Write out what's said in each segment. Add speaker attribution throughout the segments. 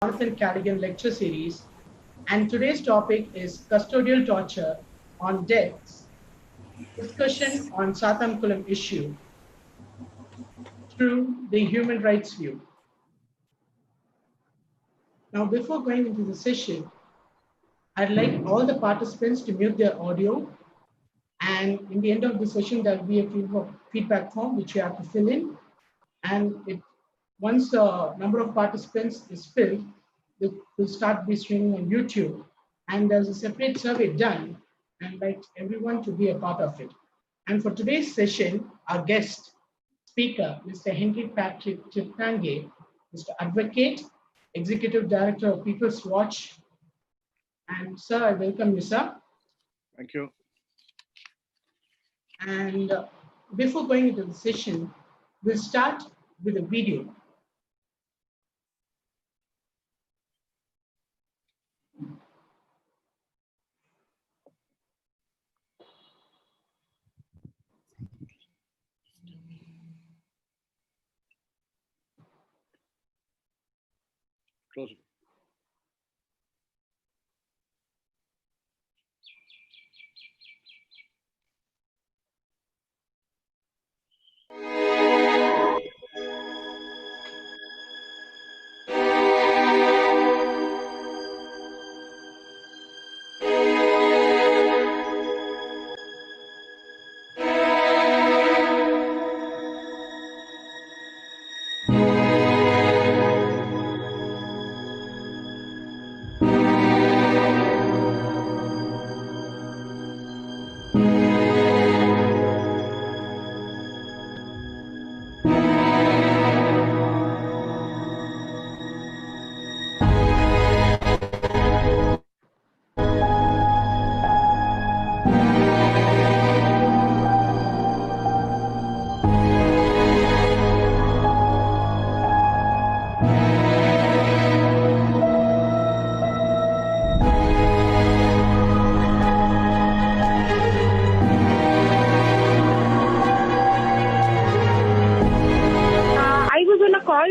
Speaker 1: Jonathan Callaghan lecture series, and today's topic is custodial torture on deaths, discussion on Sattankulam issue through the human rights view. Now, before going into the session, I'd like all the participants to mute their audio, and in the end of the session, there'll be a feedback form which you have to fill in, and once the number of participants is filled, it will start be streaming on YouTube, and there's a separate survey done, and I'd like everyone to be a part of it. And for today's session, our guest speaker, Mr. Henri Patrick Tiphagne, Mr. Advocate, Executive Director of People's Watch. And sir, I welcome you, sir.
Speaker 2: Thank you.
Speaker 1: And before going into the session, we'll start with a video.
Speaker 2: Close it.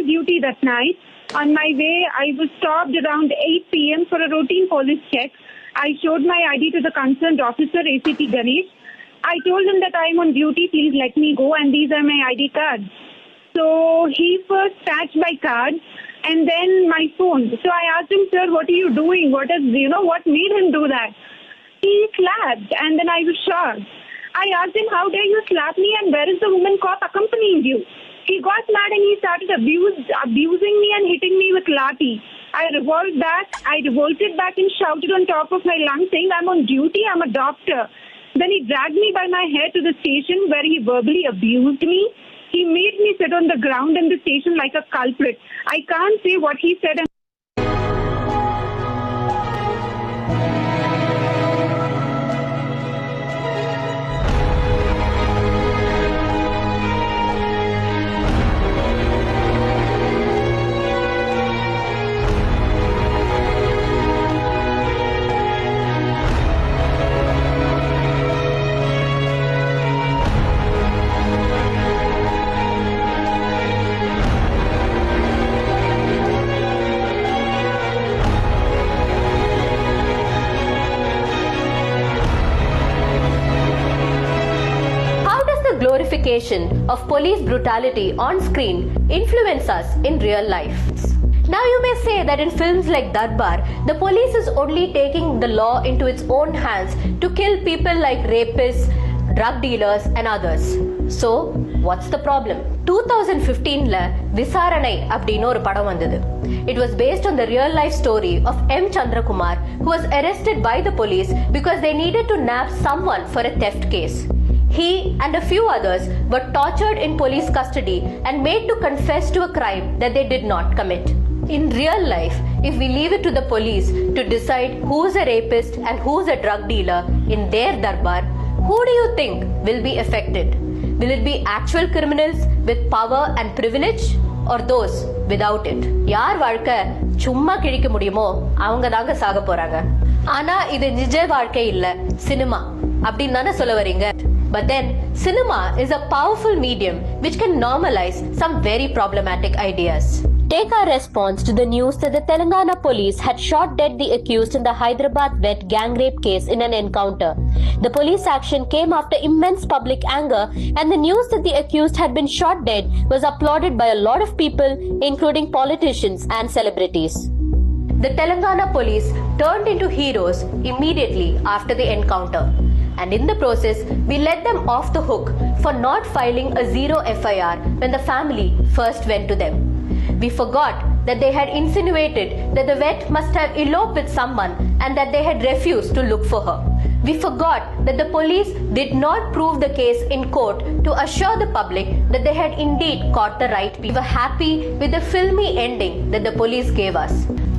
Speaker 3: Duty that night. On my way, I was stopped around 8 p.m. for a routine police check. I showed my ID to the concerned officer, ACT Ganesh. I told him that I'm on duty, please let me go, and these are my ID cards. So he first patched my card and then my phone. So I asked him, sir, what are you doing? What made him do that? He slapped, and then I was shocked. I asked him, how dare you slap me, and where is the woman cop accompanying you? He got mad and he started abusing me and hitting me with lathi. I revolted back and shouted on top of my lungs saying, I'm on duty, I'm a doctor. Then he dragged me by my hair to the station where he verbally abused me. He made me sit on the ground in the station like a culprit. I can't say what he said.
Speaker 4: Of police brutality on screen influence us in real life. Now you may say that in films like Darbar, the police is only taking the law into its own hands to kill people like rapists, drug dealers and others. So, what's the problem? 2015 la Visaranai அப்படினு ஒரு படம் வந்தது. It was based on the real life story of M. Chandrakumar, who was arrested by the police because they needed to nab someone for a theft case. He and a few others were tortured in police custody and made to confess to a crime that they did not commit. In real life, if we leave it to the police to decide who's a rapist and who's a drug dealer in their darbar, who do you think will be affected? Will it be actual criminals with power and privilege or those without it? யார் வாழ்க்கை சும்மா கிழிக்க முடியுமோ அவங்க தாங்க சாக போறாங்க. ஆனா இது நிஜ வாழ்க்கை இல்ல, சினிமா அப்படின்னு தானே சொல்ல வரீங்க? But then, cinema is a powerful medium which can normalize some very problematic ideas. take our response to the news that the Telangana police had shot dead the accused in the Hyderabad vet gang rape case in an encounter. The police action came after immense public anger, and the news that the accused had been shot dead was applauded by a lot of people, including politicians and celebrities. The Telangana police turned into heroes immediately after the encounter, and in the process, we let them off the hook for not filing a zero FIR when the family first went to them. We forgot that they had insinuated that the vet must have eloped with someone and that they had refused to look for her. We forgot that the police did not prove the case in court to assure the public that they had indeed caught the right people. We were happy with the filmy ending that the police gave us.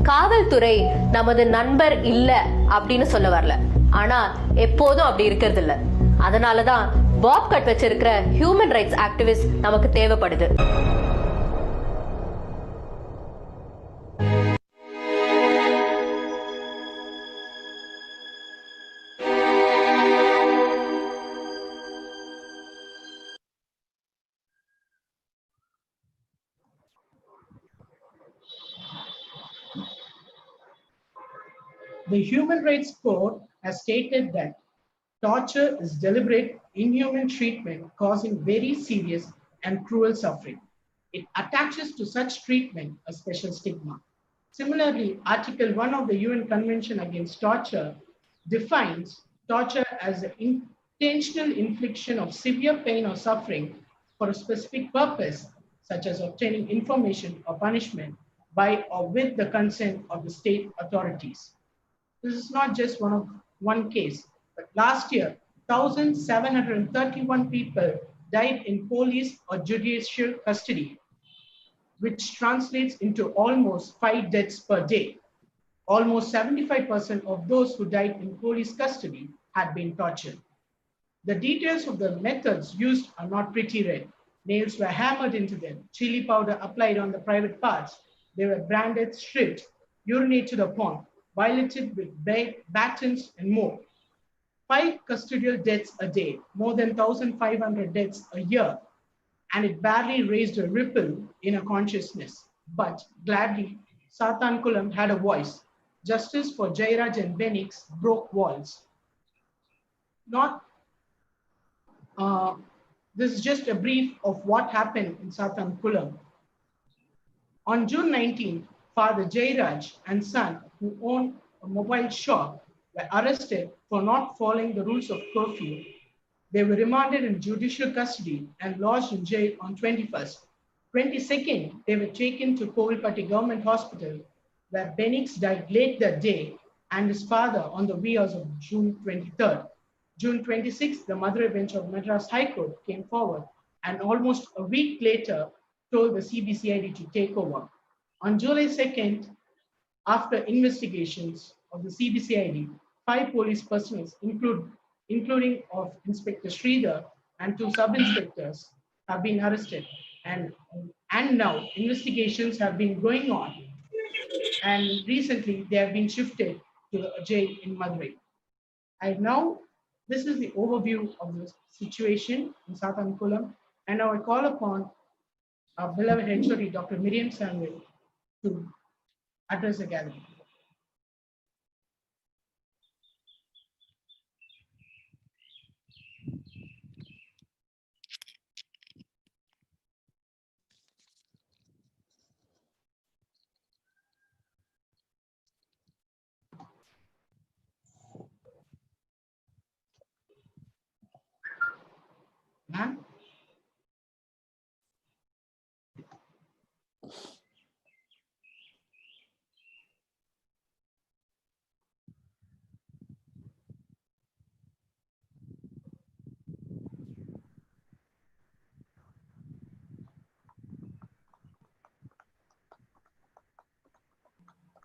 Speaker 4: காவல்துறை நமது நண்பர் இல்ல அப்படின்னு சொல்ல வரல, ஆனா எப்போதும் அப்படி இருக்கிறது இல்ல. அதனால தான் பாப் கட் வச்சிருக்கிற ஹியூமன் ரைட்ஸ் ஆக்டிவிஸ்ட் நமக்கு தேவைப்படுது.
Speaker 1: The Human Rights Court has stated that torture is deliberate, inhuman treatment causing very serious and cruel suffering. It attaches to such treatment a special stigma. Similarly, Article 1 of the UN Convention Against Torture defines torture as the intentional infliction of severe pain or suffering for a specific purpose, such as obtaining information or punishment by or with the consent of the state authorities. This is not just one case, but last year, 1,731 people died in police or judicial custody, which translates into almost 5 deaths per day. Almost 75% of those who died in police custody had been tortured. The details of the methods used are not pretty read. Nails were hammered into them, chili powder applied on the private parts, they were branded, stripped, urinated upon, violated with batons and more. 5 custodial deaths a day, more than 1,500 deaths a year, and it barely raised a ripple in a consciousness. But gladly, Sattankulam had a voice. Justice for Jairaj and Benix broke walls. This is just a brief of what happened in Sattankulam. On June 19th, Father Jairaj and son, who owned a mobile shop, were arrested for not following the rules of curfew. They were remanded in judicial custody and lodged in jail on 21st. 22nd, they were taken to Kovilpatti Government Hospital, where Benix died late that day, and his father on the wee hours of June 23rd. June 26th, the Madurai bench of Madras High Court came forward and almost a week later told the CBCID to take over. On July 2nd, after investigations of the CBCID, 5 police personnel, including of Inspector Sridhar and 2 sub-inspectors, have been arrested. And now investigations have been going on. And recently they have been shifted to a jail in Madurai. This is the overview of the situation in Sattankulam. And now I call upon our beloved HOD, Dr. Miriam Samuel, to address the gathering. Ma'am?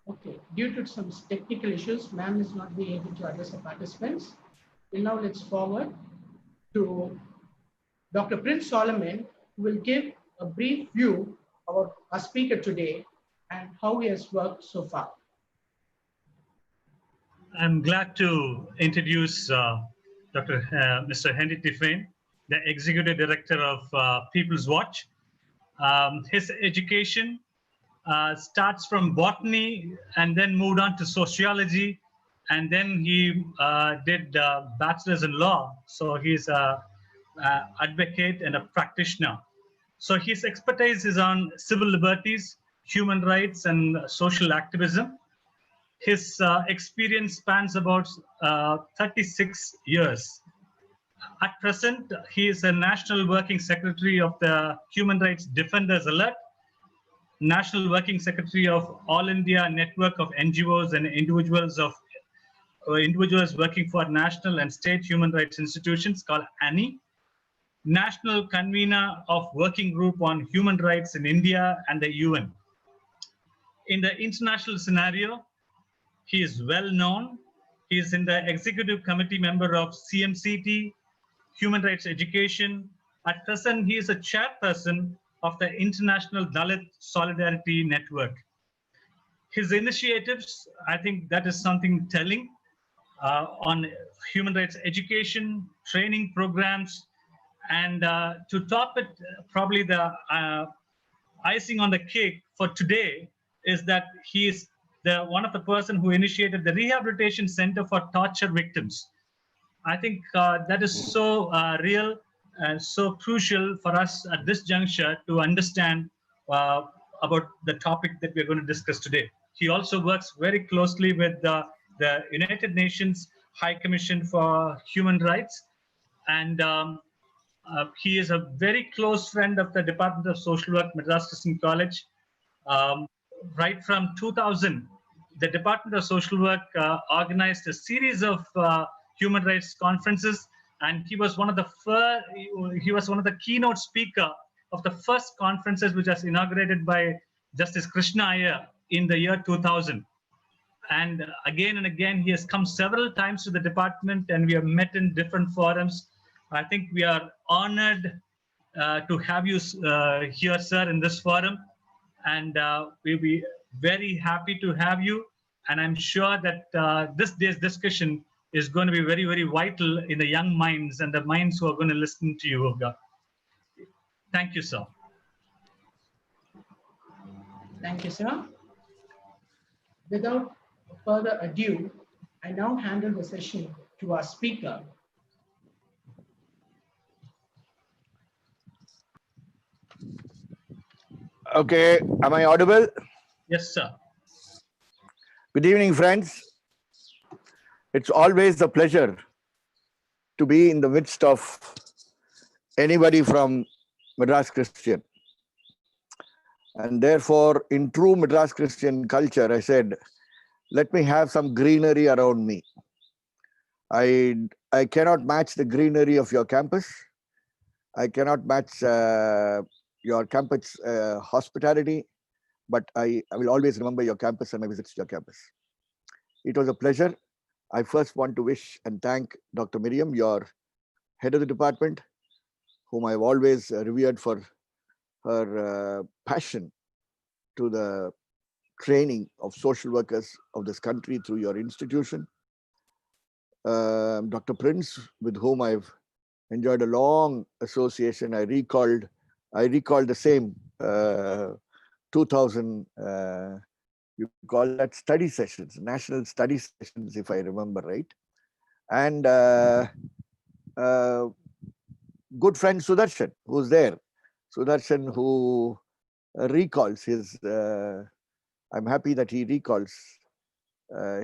Speaker 1: Okay, due to some technical issues, ma'am is not being able to address the participants. Well, now let's forward to Dr. Prince Solomon, who will give a brief view about our speaker today and how he has worked so far.
Speaker 5: I'm glad to introduce Mr. Henri Tiphagne, the Executive Director of People's Watch. His education starts from botany and then moved on to sociology, and then he did bachelor's in law. So he's a advocate and a practitioner. So his expertise is on civil liberties, human rights, and social activism. His experience spans about 36 years. At present, he is a National Working Secretary of the Human Rights Defenders Alert, National Working Secretary of All India Network of NGOs and individuals working for national and state human rights institutions called ANI, National Convener of Working Group on Human Rights in India and the UN. In the international scenario, he is well known. He is in the executive committee member of CMCT, Human Rights Education. At present, he is a chairperson of the International Dalit Solidarity Network. His initiatives, I think that is something telling, on human rights education, training programs, and to top it, probably the icing on the cake for today is that he is one of the person who initiated the Rehabilitation Center for Torture Victims. I think that is so real and so crucial for us at this juncture to understand about the topic that we're going to discuss today. He also works very closely with the United Nations High Commission for Human Rights, and he is a very close friend of the Department of Social Work, Madras Christian College. Right from 2000, the Department of Social Work organized a series of human rights conferences, and he was one of the keynote speaker of the first conferences which was inaugurated by Justice Krishna Iyer in the year 2000. And again, he has come several times to the department, and we have met in different forums. I think we are honored to have you here, sir, in this forum, and we'll be very happy to have you. And I'm sure that this day's discussion is going to be very, very vital in the young minds and the minds who are going to listen to you, Olga. Thank you, sir.
Speaker 1: Thank you, sir. Without further ado, I now handle the session to our speaker.
Speaker 6: Okay, am I audible?
Speaker 5: Yes, sir.
Speaker 6: Good evening, friends. It's always a pleasure to be in the midst of anybody from Madras Christian. And therefore, in true Madras Christian culture, I said, let me have some greenery around me. I cannot match the greenery of your campus. I cannot match your campus hospitality, but I will always remember your campus and my visits to your campus. It was a pleasure. I first want to wish and thank Dr. Miriam, your head of the department, whom I've always revered for her passion to the training of social workers of this country through your institution. Dr. Prince, with whom I've enjoyed a long association. I recalled the same 2000, you call that study sessions, national study sessions, if I remember right. And good friend Sudarshan, who's there. Sudarshan, who recalls his, I'm happy that he recalls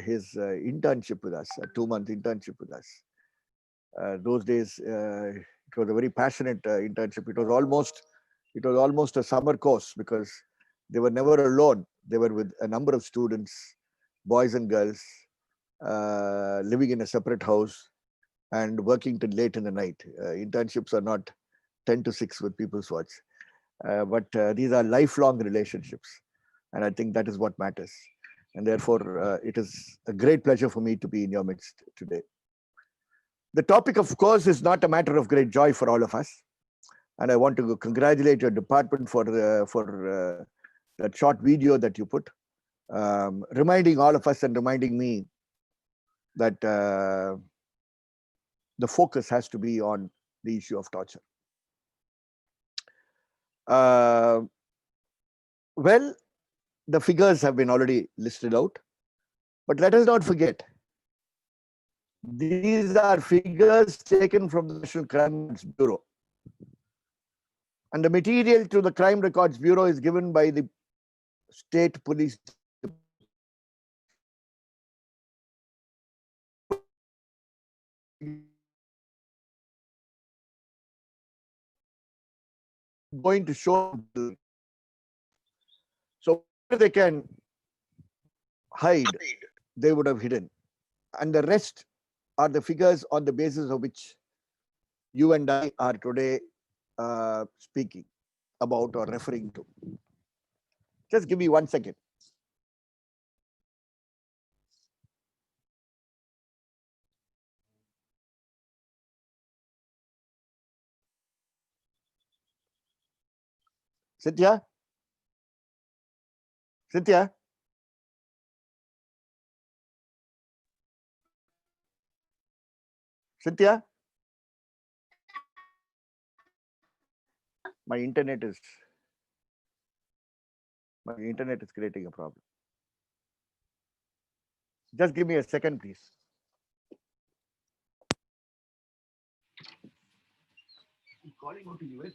Speaker 6: his internship with us, a 2-month internship with us. Those days, it was a very passionate internship. It was almost a summer course because they were never alone. They were with a number of students, boys and girls, living in a separate house and working till late in the night. Internships are not 10 to 6 with People's Watch, but these are lifelong relationships. And I think that is what matters. And therefore, it is a great pleasure for me to be in your midst today. The topic, of course, is not a matter of great joy for all of us. And I want to congratulate your department for that short video that you put, reminding all of us and reminding me that the focus has to be on the issue of torture. Well, the figures have been already listed out. But let us not forget, these are figures taken from the National Crime Records Bureau. And the material to the Crime Records Bureau is given by the state police. Going to show, so if they can hide, they would have hidden. And the rest are the figures on the basis of which you and I are today speaking about or referring to. Just give me 1 second. Cynthia? Cynthia? Cynthia? My internet is creating a problem. Just give me a second, please. I'm calling out to you. My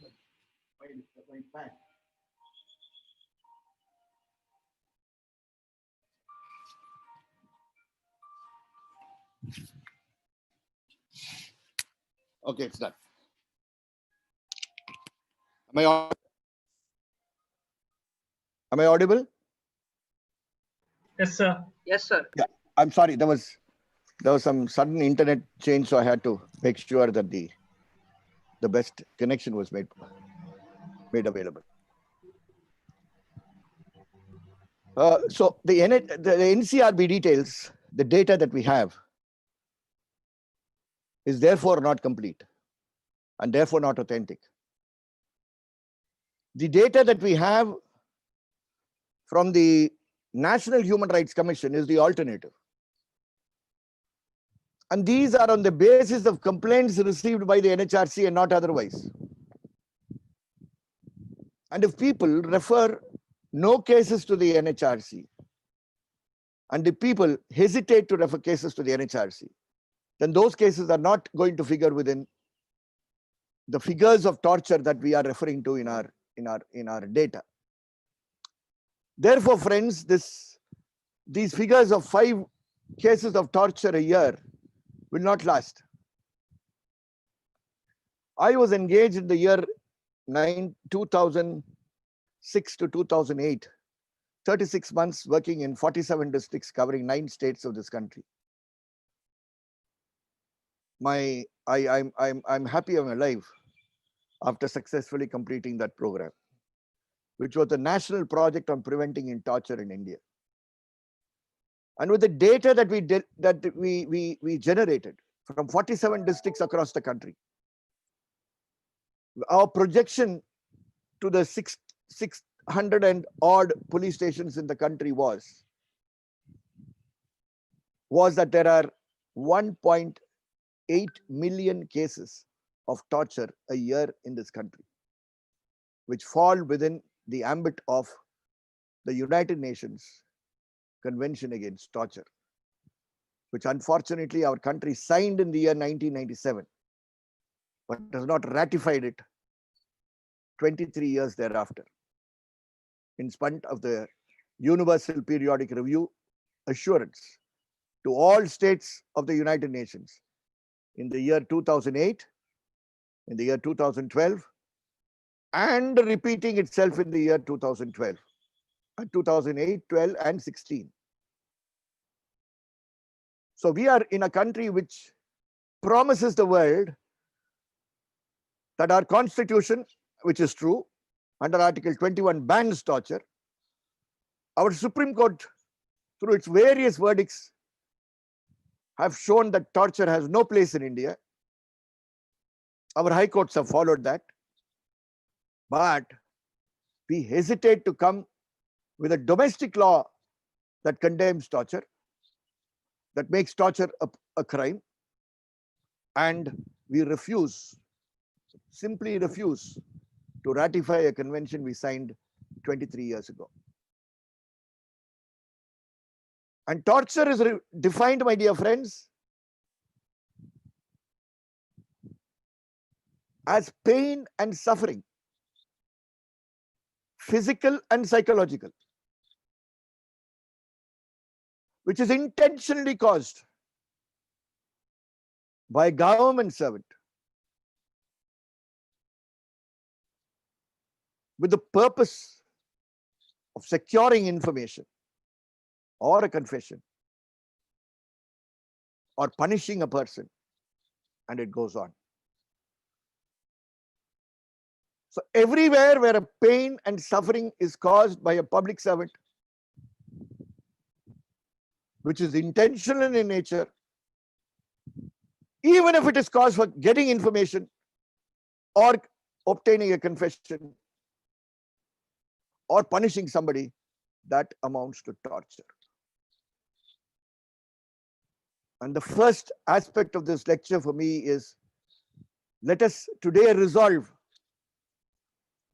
Speaker 6: fan. Okay, it's done. Am I audible?
Speaker 5: Yes, sir.
Speaker 7: Yes, sir.
Speaker 6: Yeah, I'm sorry. There was some sudden internet change, so I had to make sure that the best connection was made available. So the NCRB details, the data that we have, is therefore not complete and therefore not authentic. The data that we have from the National Human Rights Commission is the alternative. And these are on the basis of complaints received by the NHRC and not otherwise. And if people refer no cases to the NHRC, and if people hesitate to refer cases to the NHRC, then those cases are not going to figure within the figures of torture that we are referring to in our data. Therefore, friends, these figures of 5 cases of torture a year will not last. I was engaged in the year 2006 to 2008, 36 months working in 47 districts covering 9 states of this country. I'm happy I'm alive after successfully completing that program, which was a national project on preventing torture in India. And with the data that we generated from 47 districts across the country, our projection to the 600 and odd police stations in the country was that there are 1.8 million cases of torture a year in this country, which fall within the ambit of the United Nations Convention Against Torture, which unfortunately our country signed in the year 1997, but has not ratified it 23 years thereafter, in spite of the Universal Periodic Review assurance to all states of the United Nations in the year 2008, in the year 2012, and repeating itself in the year 2012, 2008, 12, and 16. So we are in a country which promises the world that our constitution, which is true, under Article 21 bans torture. Our Supreme Court, through its various verdicts, have shown that torture has no place in India. Our high courts have followed that. But we hesitate to come with a domestic law that condemns torture, that makes torture a crime, and we simply refuse to ratify a convention we signed 23 years ago. And torture is defined, my dear friends, as pain and suffering, physical and psychological, which is intentionally caused by a government servant with the purpose of securing information or a confession or punishing a person, and it goes on. So everywhere where a pain and suffering is caused by a public servant, which is intentional in nature, even if it is caused for getting information or obtaining a confession or punishing somebody, that amounts to torture. And the first aspect of this lecture for me is, let us today resolve.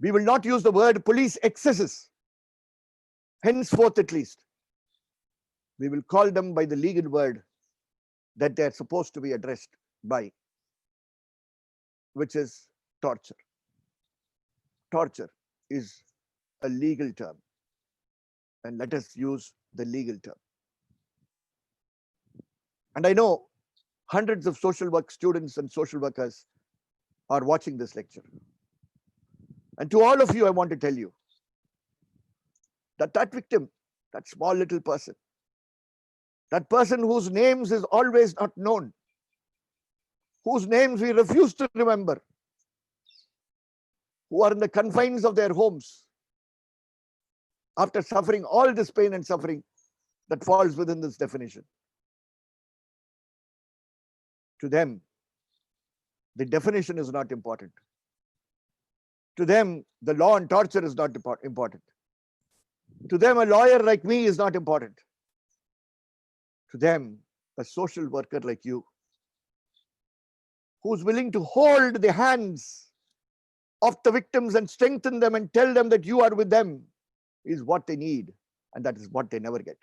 Speaker 6: We will not use the word police excesses, henceforth at least. We will call them by the legal word that they are supposed to be addressed by, which is torture. Torture is a legal term, and let us use the legal term. And I know hundreds of social work students and social workers are watching this lecture. And to all of you, I want to tell you that that victim, that small little person, that person whose names is always not known, whose names we refuse to remember, who are in the confines of their homes after suffering all this pain and suffering that falls within this definition. To them, the definition is not important. To them, the law on torture is not important. To them, a lawyer like me is not important. To them, a social worker like you, who's willing to hold the hands of the victims and strengthen them and tell them that you are with them, is what they need, and that is what they never get.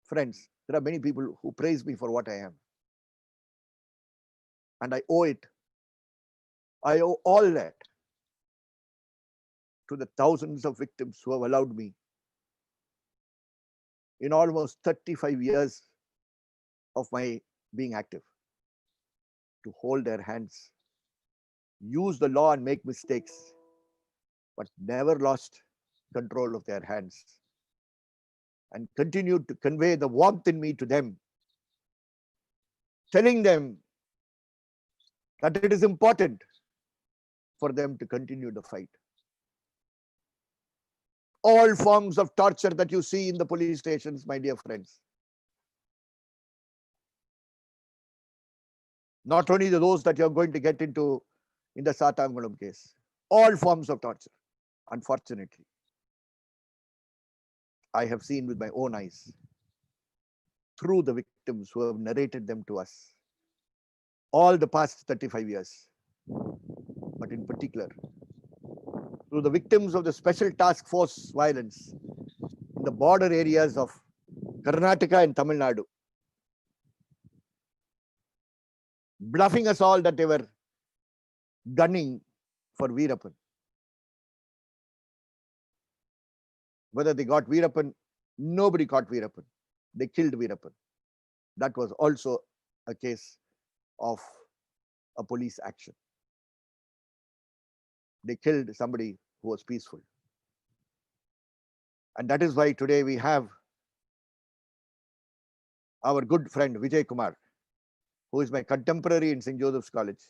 Speaker 6: Friends, there are many people who praise me for what I am. And I owe it. I owe all that to the thousands of victims who have allowed me, in almost 35 years of my being active, to hold their hands, use the law and make mistakes, but never lost control of their hands, and continued to convey the warmth in me to them, telling them that it is important for them to continue the fight. All forms of torture that you see in the police stations, my dear friends, not only those that you're going to get into in the Sattankulam case, all forms of torture, unfortunately, I have seen with my own eyes through the victims who have narrated them to us all the past 35 years, but in particular through the victims of the special task force violence in the border areas of Karnataka and Tamil Nadu, bluffing us all that they were gunning for Veerappan. Whether they got Veerappan, nobody caught Veerappan. They killed Veerappan. That was also a case of a police action. They killed somebody who was peaceful. And that is why today we have our good friend Vijay Kumar, who is my contemporary in St. Joseph's College.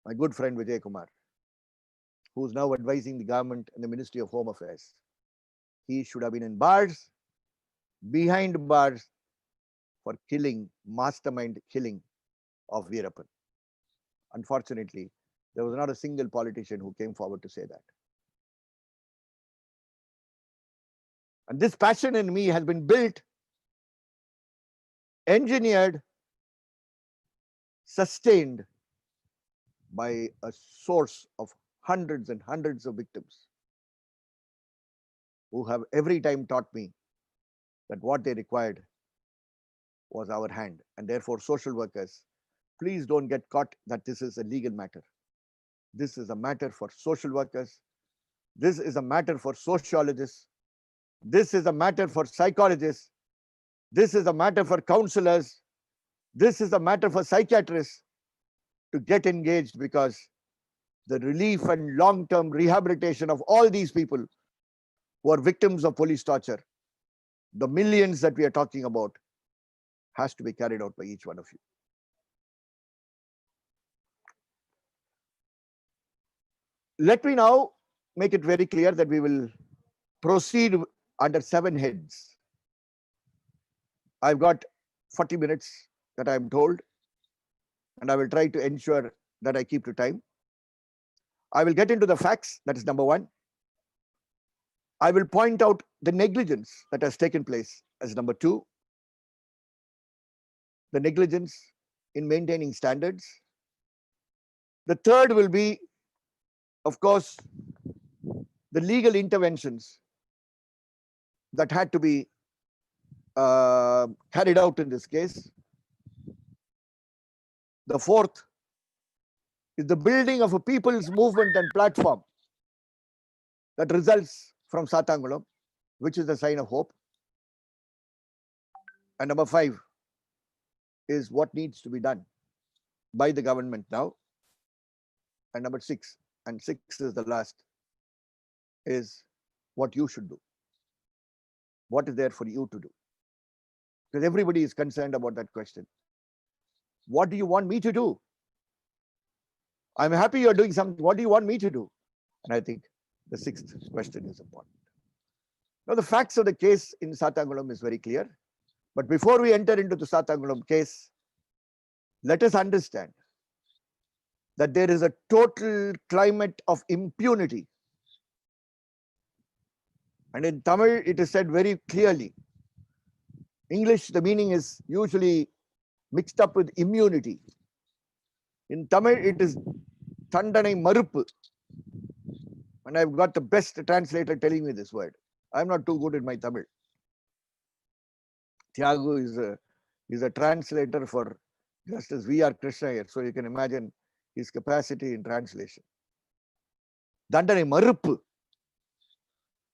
Speaker 6: My good friend Vijay Kumar, who is now advising the government and the Ministry of Home Affairs. He should have been in bars, behind bars, for killing, mastermind killing of Veerappan. Unfortunately, there was not a single politician who came forward to say that. And this passion in me has been built, engineered, sustained by a source of hundreds and hundreds of victims who have every time taught me that what they required was our hand. And therefore, social workers, please don't get caught that this is a legal matter. This is a matter for social workers. This is a matter for sociologists. This is a matter for psychologists. This is a matter for counselors. This is a matter for psychiatrists to get engaged, because the relief and long-term rehabilitation of all these people who are victims of police torture, the millions that we are talking about, has to be carried out by each one of you. Let me now make it very clear that we will proceed under 7 heads. I've got 40 minutes that I'm told, and I will try to ensure that I keep to time. I will get into the facts, that is number 1. I will point out the negligence that has taken place as number 2. The negligence in maintaining standards. The third will be, of course, the legal interventions that had to be carried out in this case. The fourth is the building of a people's movement and platform that results from Sattankulam, which is a sign of hope. And number 5 is what needs to be done by the government now. And number 6, and 6 is the last, is what you should do. What is there for you to do? Because everybody is concerned about that question. What do you want me to do? I'm happy you're doing something. What do you want me to do? And I think the 6th question is important. Now, the facts of the case in Sattankulam is very clear. But before we enter into the Sattankulam case, let us understand that there is a total climate of impunity. And in Tamil, it is said very clearly. English, the meaning is usually mixed up with immunity. In Tamil, it is Thandanai Maruppu. And I've got the best translator telling me this word. I'm not too good in my Tamil. Thiagu is a translator for Justice V.R. Krishna here, so you can imagine his capacity in translation. Dandanai Maruppu.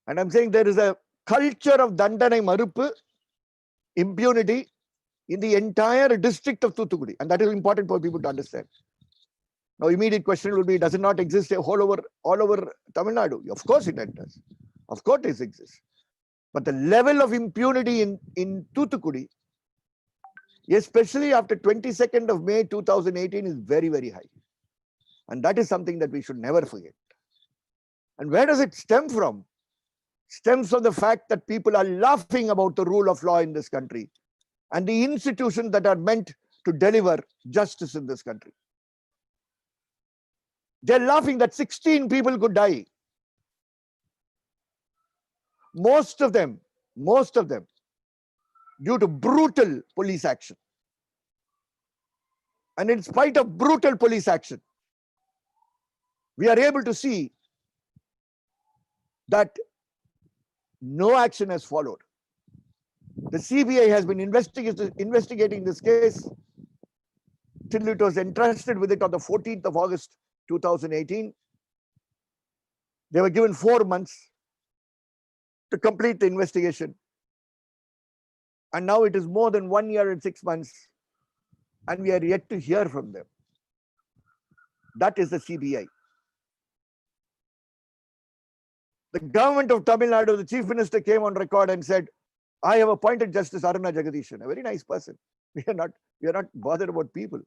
Speaker 6: And I'm saying there is a culture of Dandanai Maruppu, impunity, in the entire district of Thoothukudi. And that is important for people to understand. Now, immediate question will be, does it not exist all over Tamil Nadu? Of course it does. Of course it exists. But the level of impunity in Thoothukudi, especially after 22nd of May 2018, is very, very high. And that is something that we should never forget. And where does it stem from? Stems from the fact that people are laughing about the rule of law in this country and the institutions that are meant to deliver justice in this country. They're laughing that 16 people could die. Most of them, due to brutal police action. And in spite of brutal police action, we are able to see that no action has followed. The CBI has been investigating this case till it was entrusted with it on the 14th of August 2018. They were given 4 months to complete the investigation. And now it is more than 1 year and 6 months, and we are yet to hear from them. That is the CBI. The government of Tamil Nadu, the chief minister came on record and said, I have appointed Justice Aruna Jagadishan, a very nice person. We are not bothered about people.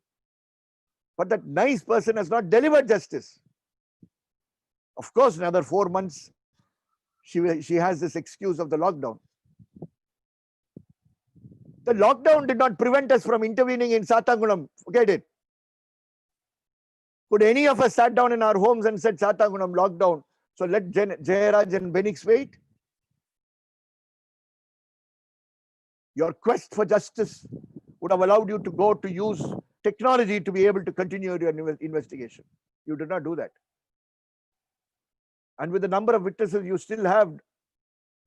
Speaker 6: But that nice person has not delivered justice. Of course, another 4 months, she has this excuse of the lockdown. The lockdown did not prevent us from intervening in Sattankulam. Forget it. Could any of us sat down in our homes and said, Sattankulam lockdown, so let Jayaraj and Benix wait? Your quest for justice would have allowed you to go to use technology to be able to continue your investigation. You did not do that. And with the number of witnesses you still have,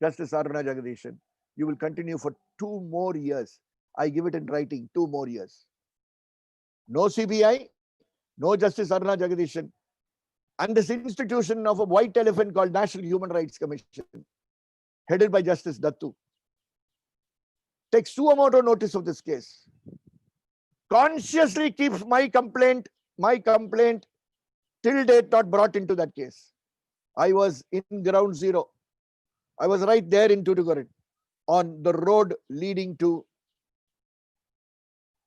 Speaker 6: Justice Aruna Jagadishan, you will continue for 2 more years. I give it in writing, 2 more years. No CBI, no Justice Aruna Jagadishan, and this institution of a white elephant called National Human Rights Commission, headed by Justice Dattu, takes suo notice of this case, consciously keeps my complaint till date not brought into that case. I was in ground zero. I was right there in Tuticorin on the road leading to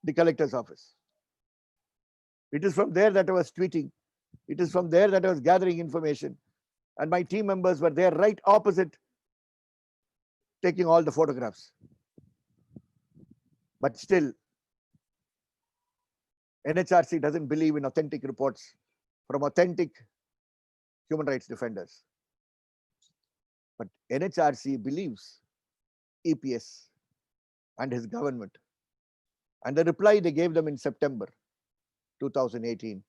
Speaker 6: the collector's office. It is from there that I was tweeting. It is from there that I was gathering information. And my team members were there right opposite, taking all the photographs. But still, NHRC doesn't believe in authentic reports from authentic human rights defenders. But NHRC believes EPS and his government. And the reply they gave them in September 2018.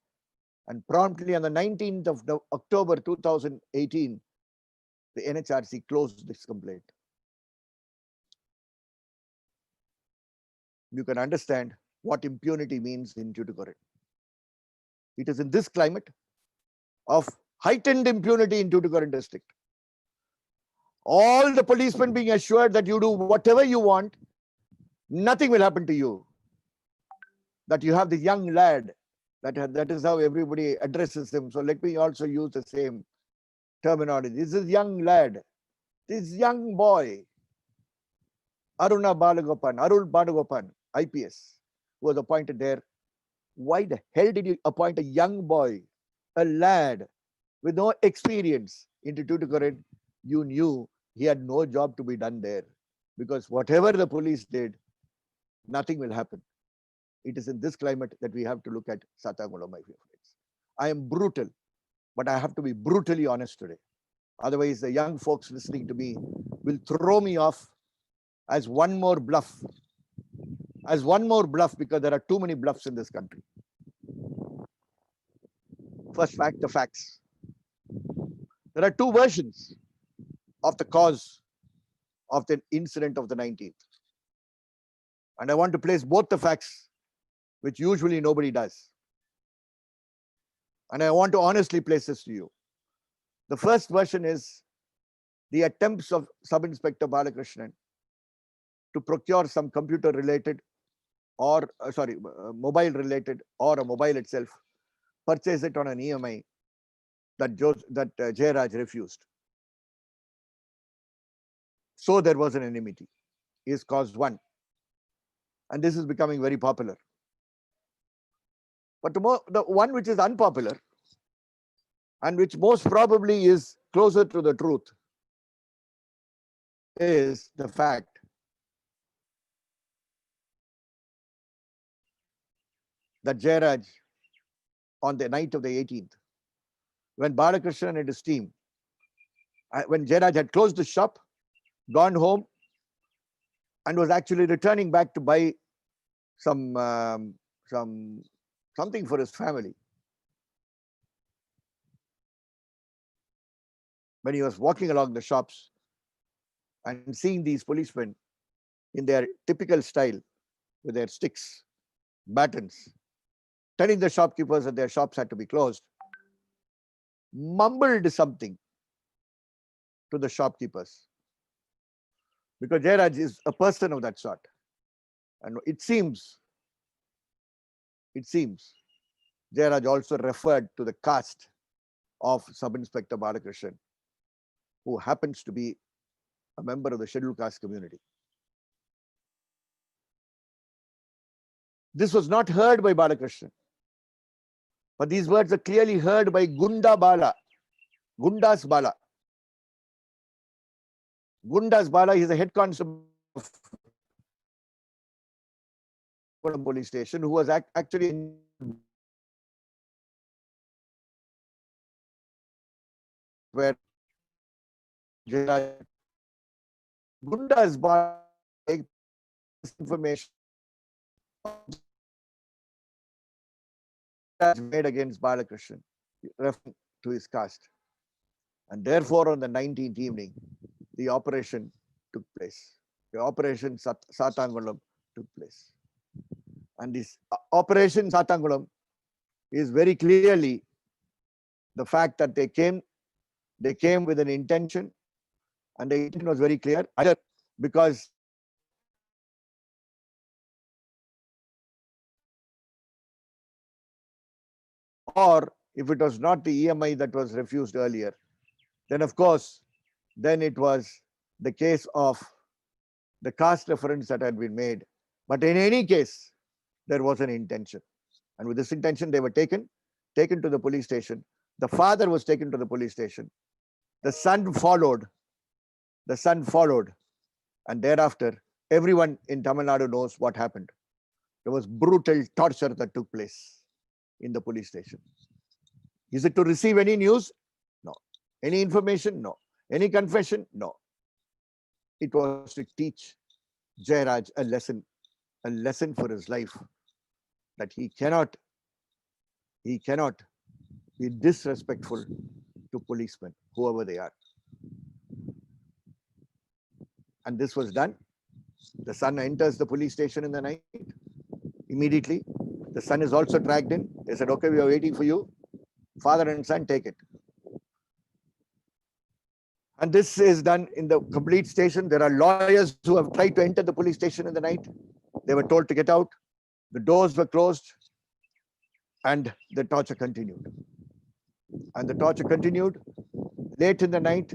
Speaker 6: And promptly on the 19th of October 2018, the NHRC closed this complaint. You can understand what impunity means in Tuticorin. It is in this climate of heightened impunity in Tuticorin district. All the policemen being assured that you do whatever you want, nothing will happen to you. That you have this young lad, that is how everybody addresses him. So let me also use the same terminology. This is young lad, this young boy, Arul Balagopan, IPS, who was appointed there. Why the hell did you appoint a young boy, a lad with no experience into Tuticorin? You knew he had no job to be done there, because whatever the police did, nothing will happen. It is in this climate that we have to look at Sattankulam, my friends. I am brutal, but I have to be brutally honest today. Otherwise, the young folks listening to me will throw me off as one more bluff. Because there are too many bluffs in this country. First fact, the facts. There are 2 versions of the cause of the incident of the 19th. And I want to place both the facts, which usually nobody does. And I want to honestly place this to you. The first version is the attempts of Sub-Inspector Balakrishnan to procure some computer-related or, mobile-related or a mobile itself, purchase it on an EMI that Jayaraj refused. So there was an enmity, is cause 1. And this is becoming very popular. But the one which is unpopular and which most probably is closer to the truth is the fact that Jayaraj, on the night of the 18th, when Balakrishnan and his team, when Jayaraj had closed the shop, gone home, and was actually returning back to buy something for his family. When he was walking along the shops and seeing these policemen in their typical style with their sticks, batons, telling the shopkeepers that their shops had to be closed, mumbled something to the shopkeepers. Because Jayaraj is a person of that sort. And it seems Jayaraj also referred to the caste of Sub-Inspector Balakrishnan, who happens to be a member of the scheduled caste community. This was not heard by Balakrishnan, but these words are clearly heard by Gundas Bala. Gundas Bala is a head constable of police station who was actually where Gundas Bala information made against Balakrishnan, referring to his caste. And therefore, on the 19th evening, the operation took place. The operation Sattankulam took place. And this operation Sattankulam is very clearly the fact that they came with an intention, and the intention was very clear, either because or if it was not the EMI that was refused earlier, then of course, then it was the case of the caste reference that had been made. But in any case, there was an intention. And with this intention, they were taken to the police station. The father was taken to the police station. The son followed. And thereafter, everyone in Tamil Nadu knows what happened. There was brutal torture that took place in the police station. Is it to receive any news? No. Any information? No. Any confession? No. It was to teach Jairaj a lesson for his life, that he cannot be disrespectful to policemen, whoever they are. And this was done. The son enters the police station in the night. Immediately, the son is also dragged in. They said, okay, we are waiting for you. Father and son, take it. And this is done in the complete station. There are lawyers who have tried to enter the police station in the night. They were told to get out. The doors were closed, and the torture continued. Late in the night,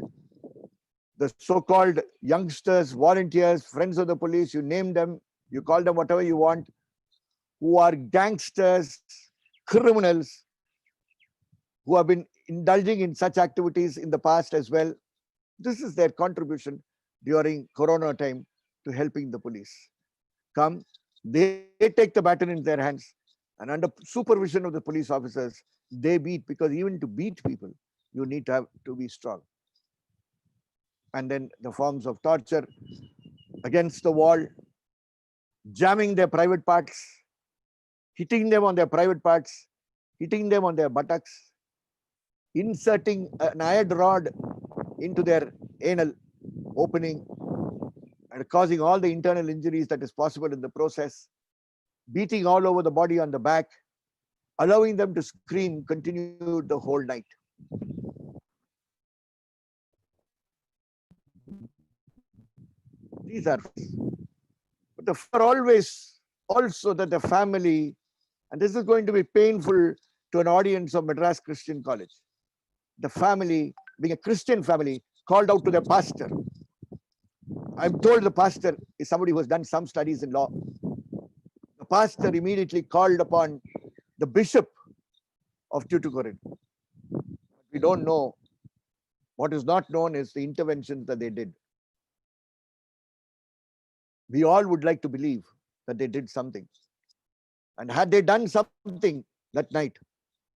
Speaker 6: the so-called youngsters, volunteers, friends of the police, you name them, you call them whatever you want, who are gangsters, criminals, who have been indulging in such activities in the past as well. This is their contribution during Corona time to helping the police. Come, they take the baton in their hands, and under supervision of the police officers, they beat, because even to beat people, you need to be strong. And then the forms of torture: against the wall, jamming their private parts, hitting them on their private parts, hitting them on their buttocks, inserting an iron rod into their anal opening and causing all the internal injuries that is possible in the process, beating all over the body on the back, allowing them to scream continued the whole night. These are, but for always also that the family, and this is going to be painful to an audience of Madras Christian College, the family, being a Christian family, called out to their pastor. I'm told the pastor is somebody who has done some studies in law. The pastor immediately called upon the bishop of Tuticorin. We don't know. What is not known is the interventions that they did. We all would like to believe that they did something. And had they done something that night,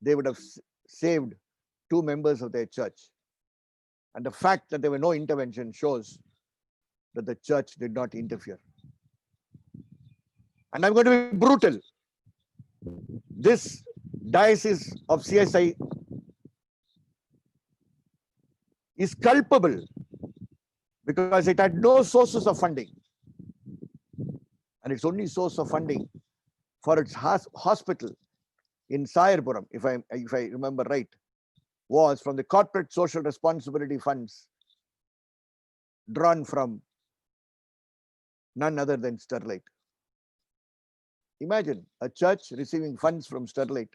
Speaker 6: they would have saved 2 members of their church. And the fact that there were no intervention shows that the church did not interfere. And I'm going to be brutal. This diocese of CSI is culpable because it had no sources of funding. And its only source of funding for its hospital in Sayarpuram, if I remember right, was from the corporate social responsibility funds drawn from none other than Sterlite. Imagine a church receiving funds from Sterlite,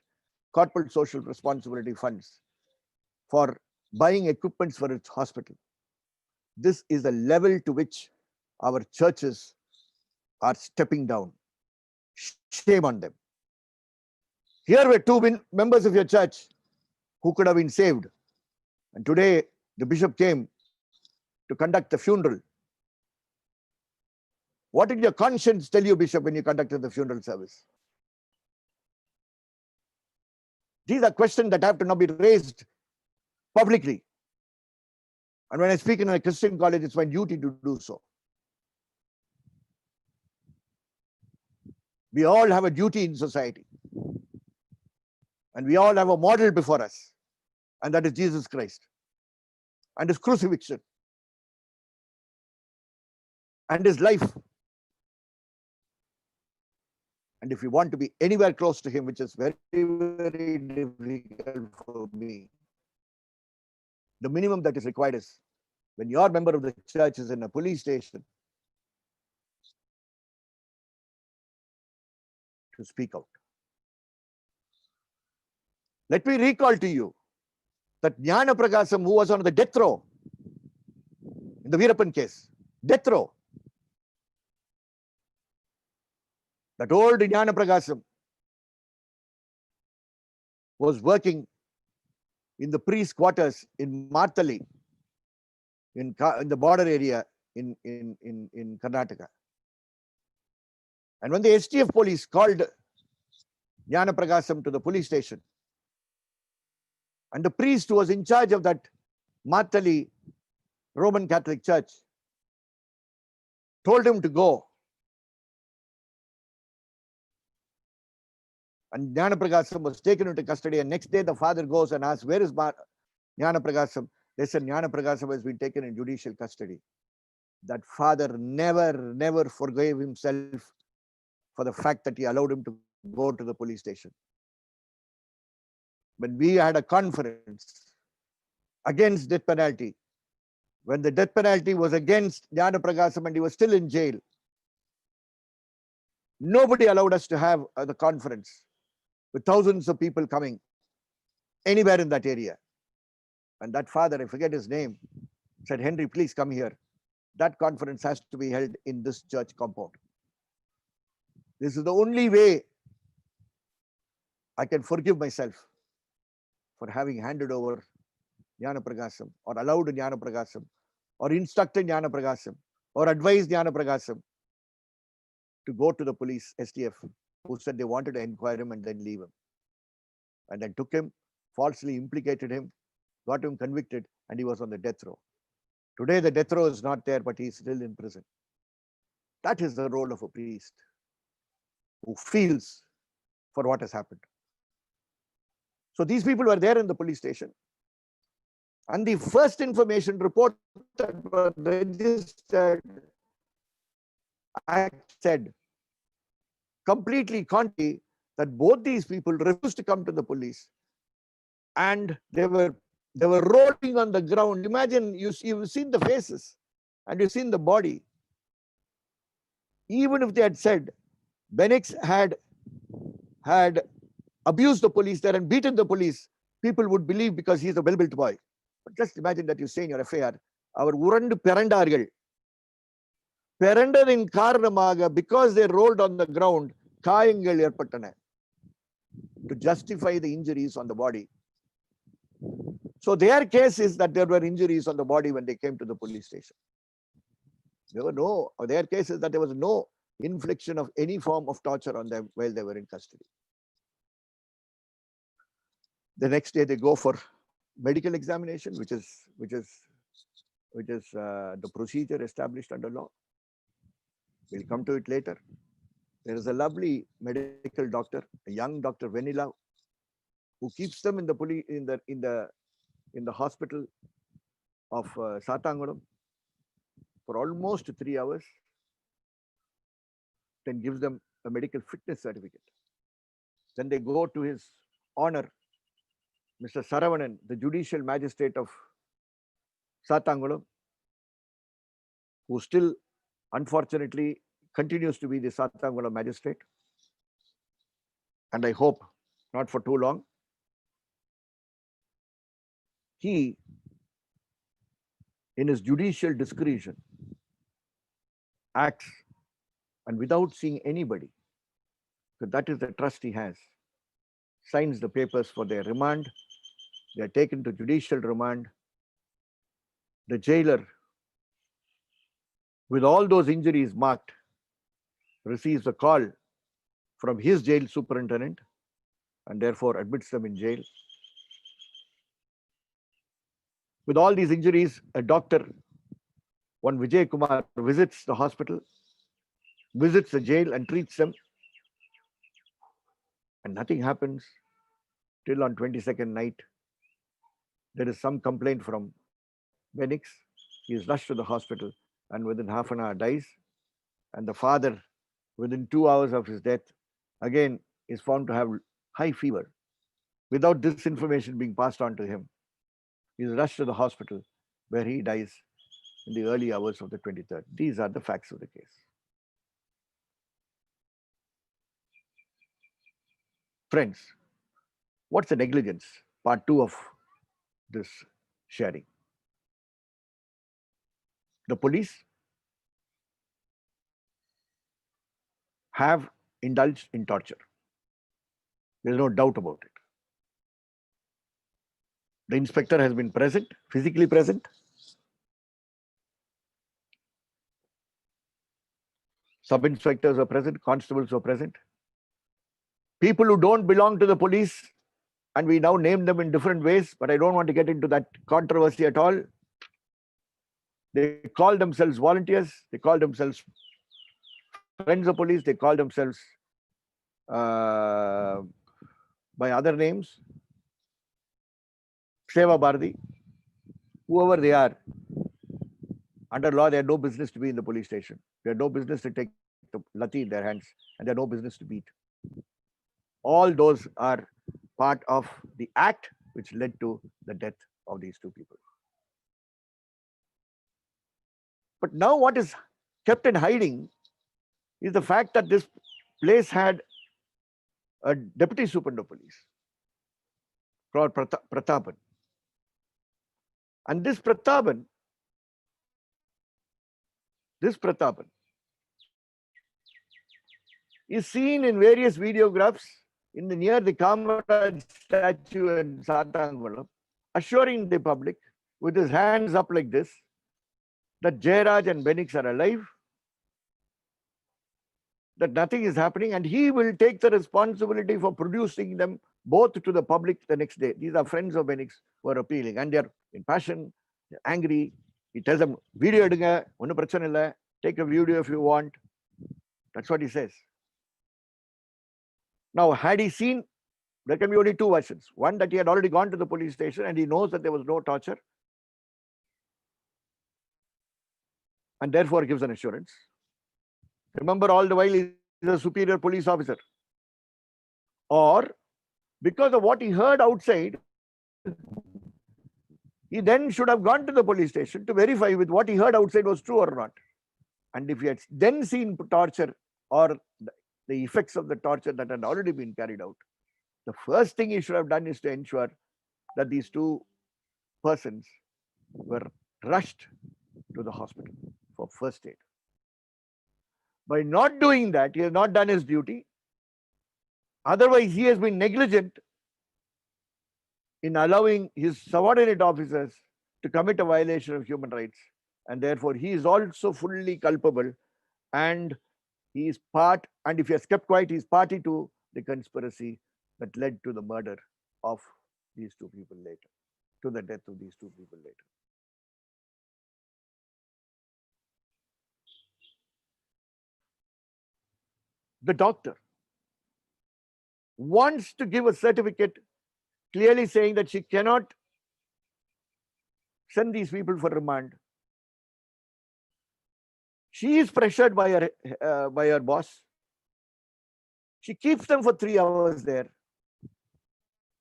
Speaker 6: corporate social responsibility funds, for buying equipments for its hospital. This is the level to which our churches are stepping down. Shame on them. Here were 2 members of your church who could have been saved. And today the bishop came to conduct the funeral. What did your conscience tell you, bishop, when you conducted the funeral service? These are questions that have to now be raised publicly. And when I speak in a Christian college, it's my duty to do so. We all have a duty in society. And we all have a model before us. And that is Jesus Christ and his crucifixion. and his life. And if you want to be anywhere close to him, which is very, very difficult for me, the minimum that is required is when your member of the church is in a police station, to speak out. Let me recall to you that Jnana Prakasam, who was on the death row in the Veerappan case, death row. That old Jnana Prakasam was working in the priest quarters in Martali, in the border area in Karnataka. And when the STF police called Jnana Prakasam to the police station, and the priest who was in charge of that Martali Roman Catholic Church told him to go, and Jnana Prakasam was taken into custody, and next day the father goes and asks, where is Jnana Prakasam? They said Jnana Prakasam has been taken in judicial custody. That father never forgave himself for the fact that he allowed him to go to the police station. When we had a conference against death penalty, when the death penalty was against Jnana Prakasam and he was still in jail, nobody allowed us to have the conference with thousands of people coming anywhere in that area. And that father, I forget his name, said, Henry, please come here. That conference has to be held in this church compound. This is the only way I can forgive myself for having handed over Jnana Prakasam, or allowed Jnana Prakasam, or instructed Jnana Prakasam, or advised Jnana Prakasam to go to the police, STF, who said they wanted to inquire him and then leave him. And then took him, falsely implicated him, got him convicted, and he was on the death row. Today the death row is not there, but he's still in prison. That is the role of a priest who feels for what has happened. So these people were there in the police station, and the first information report that was registered said, completely contrary, that both these people refused to come to the police, and they were rolling on the ground. Imagine, you've seen the faces and you've seen the body. Even if they had said Benix had abused the police there and beaten the police, people would believe because he's a well-built boy. But just imagine that you say in your FIR, our urandu perandargal, perandadin karanamaga, because they rolled on the ground, kayangal erpattana, to justify the injuries on the body. So their case is that there were injuries on the body when they came to the police station. Their case is that there was no infliction of any form of torture on them while they were in custody. The next day they go for medical examination, which is the procedure established under law. We'll come to it later. There is a lovely medical doctor, a young Dr. Vanilla, who keeps them in the hospital of Sattankulam for almost 3 hours, then gives them a medical fitness certificate. Then they go to his honor, Mr. Saravanan, the judicial magistrate of Sattankulam, who still, unfortunately, continues to be the Sattankulam magistrate. And I hope not for too long. He, in his judicial discretion, acts, and without seeing anybody, because that is the trust he has, signs the papers for their remand. They are taken to judicial remand. The jailer, with all those injuries marked, receives a call from his jail superintendent and therefore admits them in jail. With all these injuries, a doctor, one Vijay Kumar, visits the hospital, visits the jail and treats them. And nothing happens till on 22nd night. There is some complaint from Benix. He is rushed to the hospital and within half an hour dies. And the father, within 2 hours of his death, again is found to have high fever. Without this information being passed on to him, he is rushed to the hospital where he dies in the early hours of the 23rd. These are the facts of the case. Friends, what's the negligence? Part 2 of this sharing. The police have indulged in torture. There's no doubt about it. The inspector has been present, physically present. Sub-inspectors are present, constables are present. People who don't belong to the police, and we now name them in different ways, but I don't want to get into that controversy at all. They call themselves volunteers, they call themselves friends of police, they call themselves by other names, Seva Bharati, whoever they are. Under law, they have no business to be in the police station. They have no business to take the lathi in their hands, and they have no business to beat. All those are part of the act which led to the death of these two people. But now what is kept in hiding is the fact that this place had a deputy superintendent of police called Prathapan. And this Prathapan is seen in various videographs near the Kamaraj statue in Sattankulam, assuring the public with his hands up like this that Jairaj and Benix are alive, that nothing is happening, and he will take the responsibility for producing them both to the public the next day. These are friends of Benix who are appealing, and they're in passion, they're angry. He tells them, video edunga, onnu prachana illa, take a video if you want. That's what he says. Now, had he seen, there can be only two versions. One, that he had already gone to the police station and he knows that there was no torture, and therefore gives an assurance. Remember, all the while he's a superior police officer. Or because of what he heard outside, he then should have gone to the police station to verify with what he heard outside was true or not. And if he had then seen torture or the effects of the torture that had already been carried out, the first thing he should have done is to ensure that these two persons were rushed to the hospital for first aid. By not doing that, he has not done his duty. Otherwise, he has been negligent in allowing his subordinate officers to commit a violation of human rights. And therefore, he is also fully culpable, and he is part, and if he has kept quiet, he is party to the conspiracy that led to the murder of these two people later, to the death of these two people later. The doctor wants to give a certificate clearly saying that she cannot send these people for remand. She is pressured by her boss. She keeps them for 3 hours there.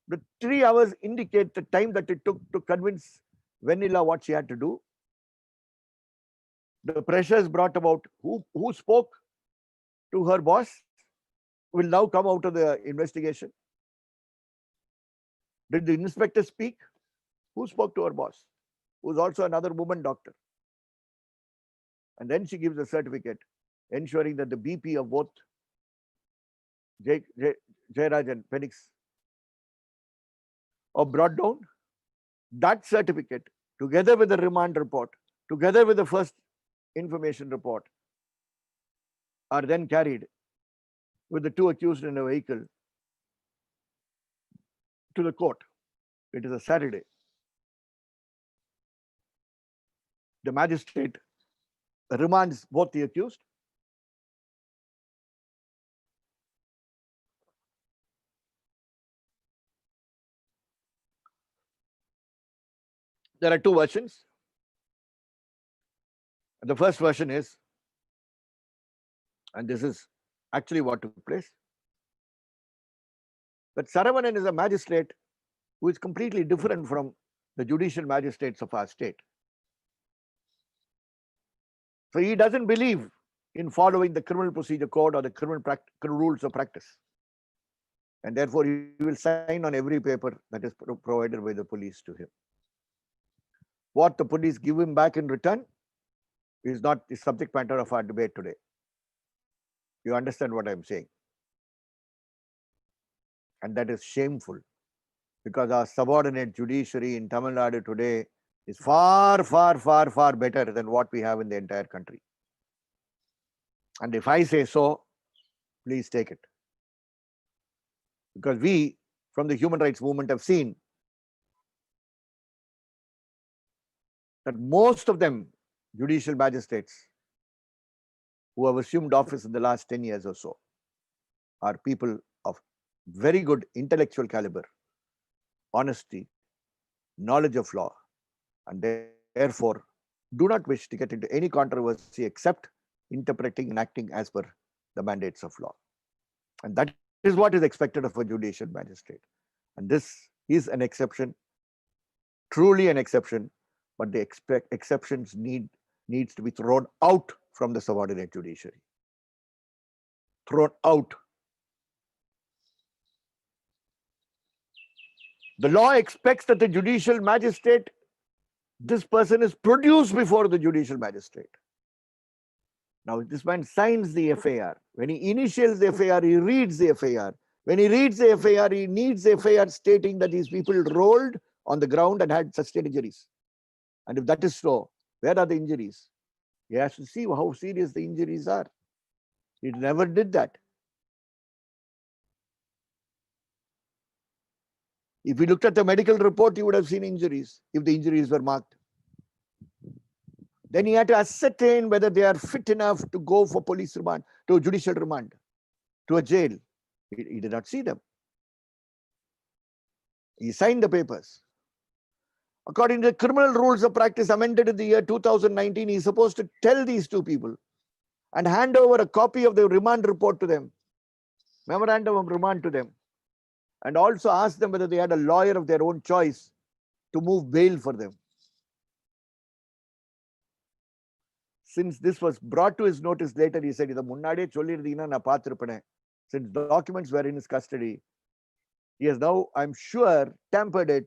Speaker 6: The 3 hours indicate the time that it took to convince Vanilla what she had to do. The pressures brought about who spoke to her boss will now come out of the investigation. Did the inspector speak? Who spoke to her boss? Who's also another woman doctor. And then she gives a certificate ensuring that the BP of both Jairaj and Phoenix are brought down. That certificate, together with the remand report, together with the first information report, are then carried with the two accused in a vehicle to the court. It is a Saturday. The magistrate remands both the accused. There are two versions. The first version is, and this is actually what took place, that Saravanan is a magistrate who is completely different from the judicial magistrates of our state. So he doesn't believe in following the criminal procedure code or the criminal rules of practice. And therefore, he will sign on every paper that is provided by the police to him. What the police give him back in return is not the subject matter of our debate today. You understand what I'm saying? And that is shameful, because our subordinate judiciary in Tamil Nadu today is far, far, far, far better than what we have in the entire country. And if I say so, please take it. Because we, from the human rights movement, have seen that most of them, judicial magistrates who have assumed office in the last 10 years or so, are people of very good intellectual caliber, honesty, knowledge of law, and therefore do not wish to get into any controversy except interpreting and acting as per the mandates of law. And that is what is expected of a judicial magistrate. And this is an exception, truly an exception, but the exceptions needs to be thrown out from the subordinate judiciary. Thrown out. The law expects that the judicial magistrate, this person is produced before the judicial magistrate. Now, this man signs the FAR. When he initials the FAR, he reads the FAR. When he reads the FAR, he needs the FAR stating that these people rolled on the ground and had sustained injuries. And if that is so, where are the injuries? He has to see how serious the injuries are. He never did that. If you looked at the medical report, you would have seen injuries if the injuries were marked. Then he had to ascertain whether they are fit enough to go for police remand, to a judicial remand, to a jail. He did not see them. He signed the papers. According to the criminal rules of practice amended in the year 2019, he is supposed to tell these two people and hand over a copy of the remand report to them, memorandum of remand to them, and also ask them whether they had a lawyer of their own choice to move bail for them. Since this was brought to his notice later, he said, since the documents were in his custody, he has now, I'm sure, tampered it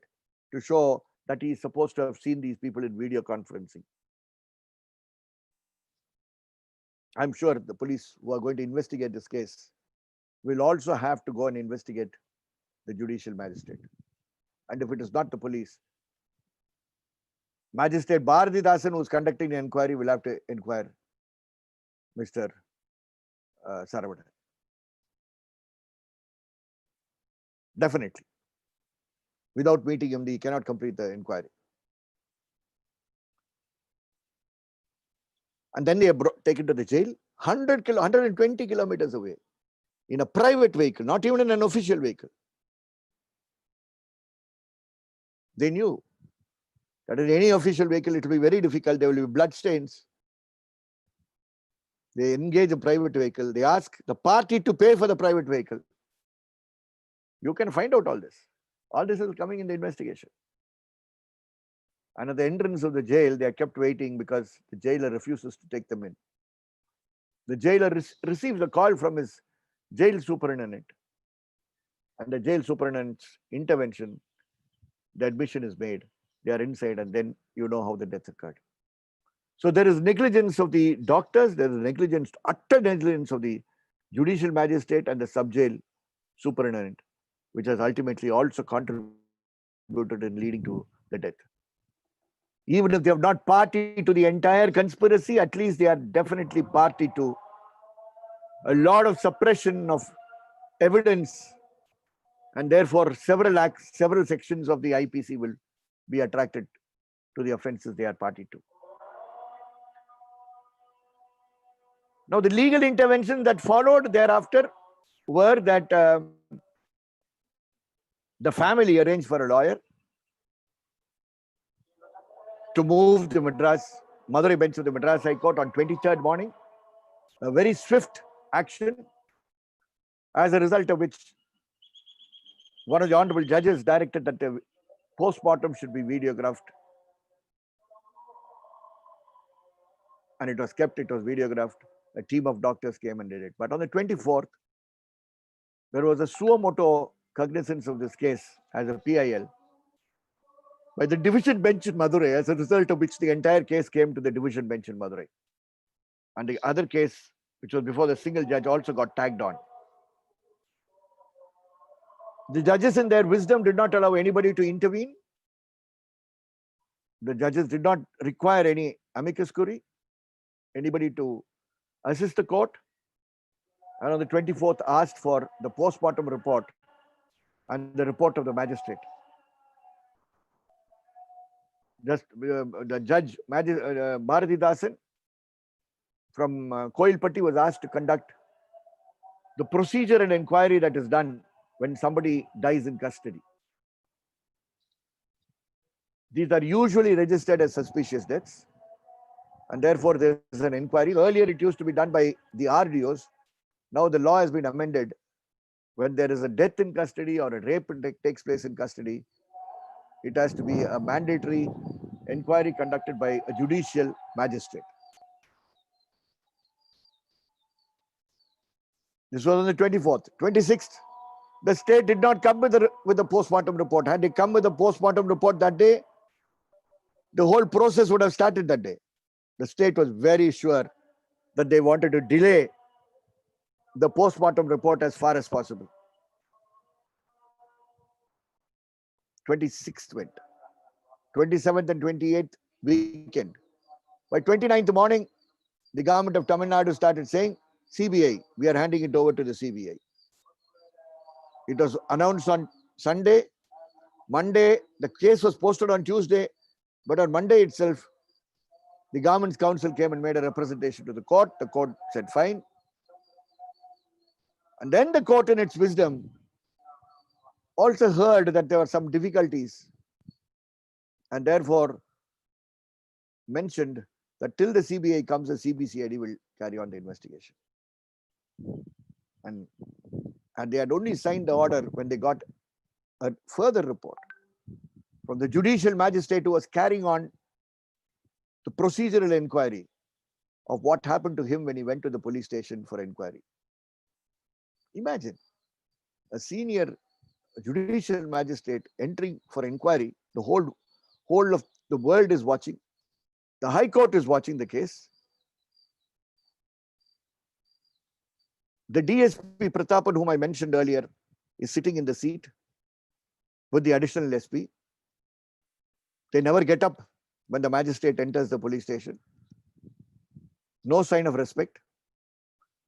Speaker 6: to show that he is supposed to have seen these people in video conferencing. I'm sure the police who are going to investigate this case will also have to go and investigate the judicial magistrate. And if it is not the police, Magistrate Bharati Dasan, who is conducting the inquiry, will have to inquire Mr. Saravanan. Definitely. Without meeting him, he cannot complete the inquiry. And then they are taken to the jail, 120 kilometers away, in a private vehicle, not even in an official vehicle. They knew that in any official vehicle, it will be very difficult. There will be blood stains. They engage a private vehicle. They ask the party to pay for the private vehicle. You can find out all this. All this is coming in the investigation. And at the entrance of the jail, they are kept waiting because the jailer refuses to take them in. The jailer receives a call from his jail superintendent. And the jail superintendent's intervention, the admission is made. They are inside, and then you know how the death occurred. So there is negligence of the doctors, there is negligence, utter negligence of the judicial magistrate and the sub-jail superintendent, which has ultimately also contributed in leading to the death. Even if they have not party to the entire conspiracy, at least they are definitely party to a lot of suppression of evidence, and therefore several sections of the IPC will be attracted to the offenses they are party to. Now, the legal intervention that followed thereafter were that the family arranged for a lawyer to move the Madras Madurai bench of the Madras High Court on 23rd morning. A very swift action, as a result of which one of the honorable judges directed that the post-mortem should be videographed. And it was kept, it was videographed. A team of doctors came and did it. But on the 24th, there was a suo motu cognizance of this case as a PIL by the division bench in Madurai, as a result of which the entire case came to the division bench in Madurai. And the other case, which was before the single judge, also got tagged on. The judges in their wisdom did not allow anybody to intervene. The judges did not require any amicus curiae, anybody to assist the court. And on the 24th asked for the post-mortem report and the report of the magistrate. Just the judge, Bharati Dasan from Koilpatti was asked to conduct the procedure and inquiry that is done when somebody dies in custody. These are usually registered as suspicious deaths, and therefore there is an inquiry. Earlier it used to be done by the RDOs. Now the law has been amended. When there is a death in custody or a rape takes place in custody, it has to be a mandatory inquiry conducted by a judicial magistrate. This was on the 24th. 26th, the state did not come with the post-mortem report. Had they come with the post-mortem report that day, the whole process would have started that day. The state was very sure that they wanted to delay the post-mortem report as far as possible. 26th went. 27th and 28th weekend. By 29th morning, the government of Tamil Nadu started saying, CBI, we are handing it over to the CBI. It was announced on Sunday. Monday, the case was posted on Tuesday, but on Monday itself, the government's counsel came and made a representation to the court. The court said fine. And then the court, in its wisdom, also heard that there were some difficulties and therefore mentioned that till the CBI comes, the CBCID will carry on the investigation. And they had only signed the order when they got a further report from the judicial magistrate who was carrying on the procedural inquiry of what happened to him when he went to the police station for inquiry. Imagine a senior judicial magistrate entering for inquiry. The whole of the world is watching. The High Court is watching the case. The DSP Pratapan, whom I mentioned earlier, is sitting in the seat with the additional SP. They never get up when the magistrate enters the police station. No sign of respect.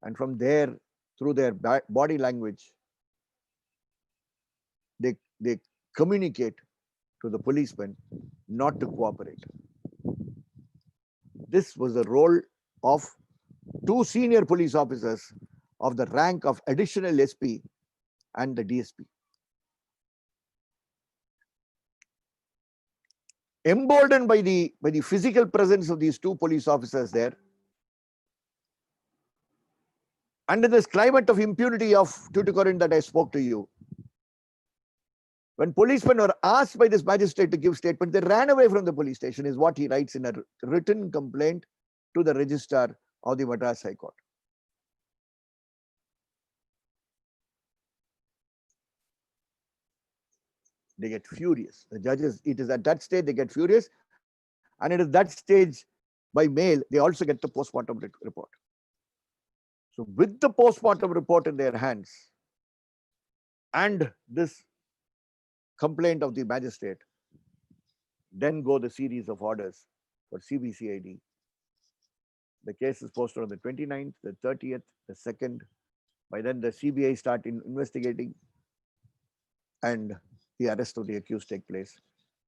Speaker 6: And from there, through their body language, they communicate to the policemen not to cooperate. This was the role of two senior police officers of the rank of additional SP and the DSP. Emboldened by the physical presence of these two police officers there, and in this climate of impunity of Tuticorin that I spoke to you, when policemen were asked by this magistrate to give statement, they ran away from the police station, is what he writes in a written complaint to the registrar of the Madras High Court. They get furious. The judges, it is at that stage they get furious, and it is that stage by mail they also get the post-mortem report. So with the post-mortem report in their hands and this complaint of the magistrate, then go the series of orders for CBCID. The case is posted on the 29th, the 30th, the 2nd. By then the CBI start investigating and the arrest of the accused take place.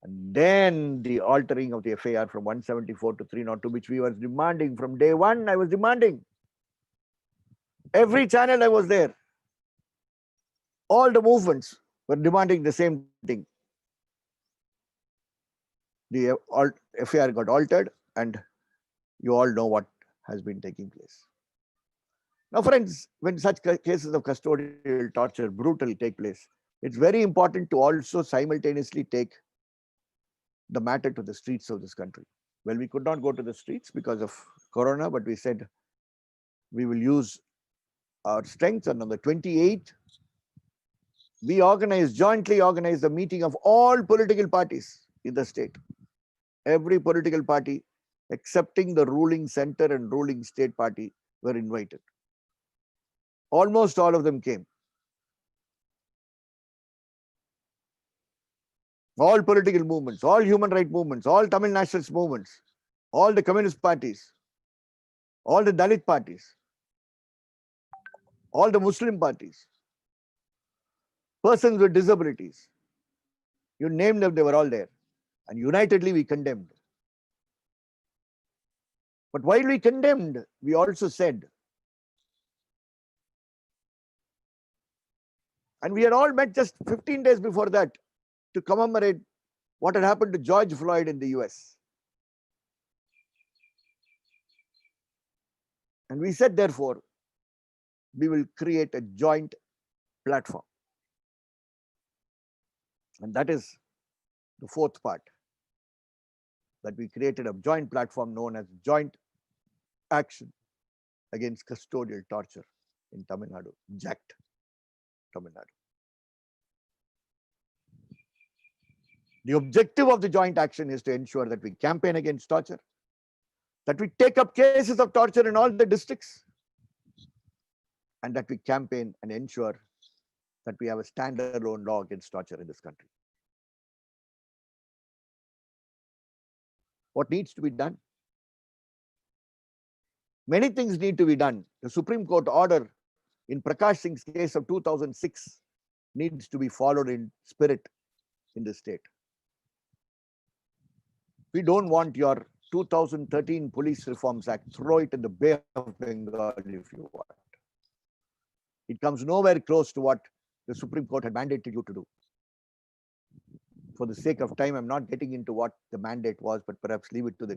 Speaker 6: And then the altering of the FIR from 174 to 302, which we were demanding from day one. I was demanding. Every channel I was there. All the movements were demanding the same thing. The FIR got altered and You all know what has been taking place. Now, friends, when such cases of custodial torture, brutal, take place, it's very important to also simultaneously take the matter to the streets of this country. Well, we could not go to the streets because of Corona, but we said we will use our strength. And on the 28th, we jointly organized a meeting of all political parties in the state. Every political party, excepting the ruling center and ruling state party, were invited. Almost all of them came. All political movements, all human rights movements, all Tamil nationalist movements, all the communist parties, all the Dalit parties, all the Muslim parties, persons with disabilities. You name them, they were all there. And unitedly we condemned. But while we condemned, we also said, and we had all met just 15 days before that to commemorate what had happened to George Floyd in the US. And we said, therefore, we will create a joint platform. And that is the fourth part, that we created a joint platform known as Joint Action Against Custodial Torture in Tamil Nadu, JACT, Tamil Nadu. The objective of the joint action is to ensure that we campaign against torture, that we take up cases of torture in all the districts, and that we campaign and ensure that we have a standalone law against torture in this country. What needs to be done? Many things need to be done. The Supreme Court order in Prakash Singh's case of 2006 needs to be followed in spirit in the state. We don't want your 2013 Police Reforms Act. Throw it in the Bay of Bengal if you want. It comes nowhere close to what the Supreme Court had mandated you to do. For the sake of time, I'm not getting into what the mandate was, but perhaps leave it to the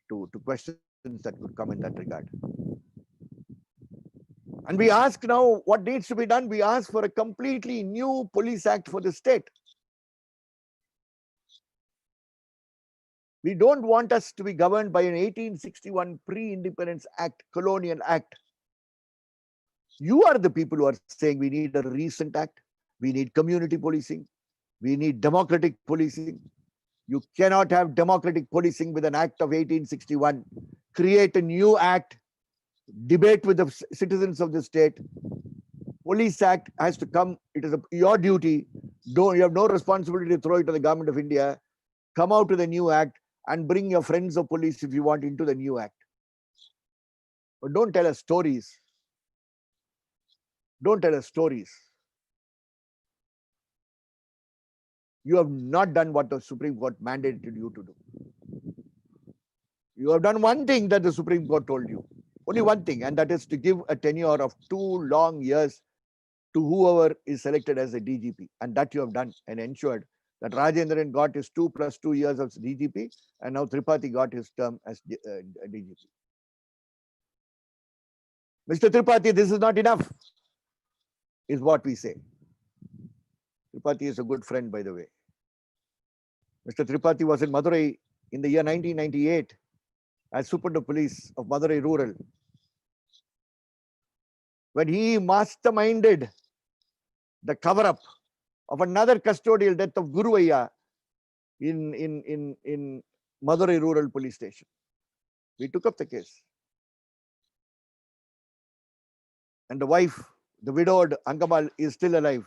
Speaker 6: to questions that could come in that regard. And we ask now what needs to be done. We ask for a completely new police act for the state. We don't want us to be governed by an 1861 pre-independence act, colonial act. You are the people who are saying we need a recent act, we need community policing, we need democratic policing. You cannot have democratic policing with an act of 1861. Create a new act, debate with the citizens of the state. Police Act has to come. It is your duty. You have no responsibility to throw it to the government of India. Come out with a new act and bring your friends of police if you want into the new act. But don't tell us stories. Don't tell us stories. You have not done what the Supreme Court mandated you to do. You have done one thing that the Supreme Court told you. Only one thing, and that is to give a tenure of 2 long years to whoever is selected as a DGP. And that you have done and ensured that Rajendran got his 2 + 2 years of DGP, and now Tripathi got his term as DGP. Mr. Tripathi, this is not enough, is what we say. Tripathi is a good friend, by the way. Mr. Tripathi was in Madurai in the year 1998 as Superintendent of Police of Madurai Rural, when he masterminded the cover-up of another custodial death of Guruvaya in Madurai Rural Police Station. We took up the case. And the wife, the widowed Ankamal, is still alive.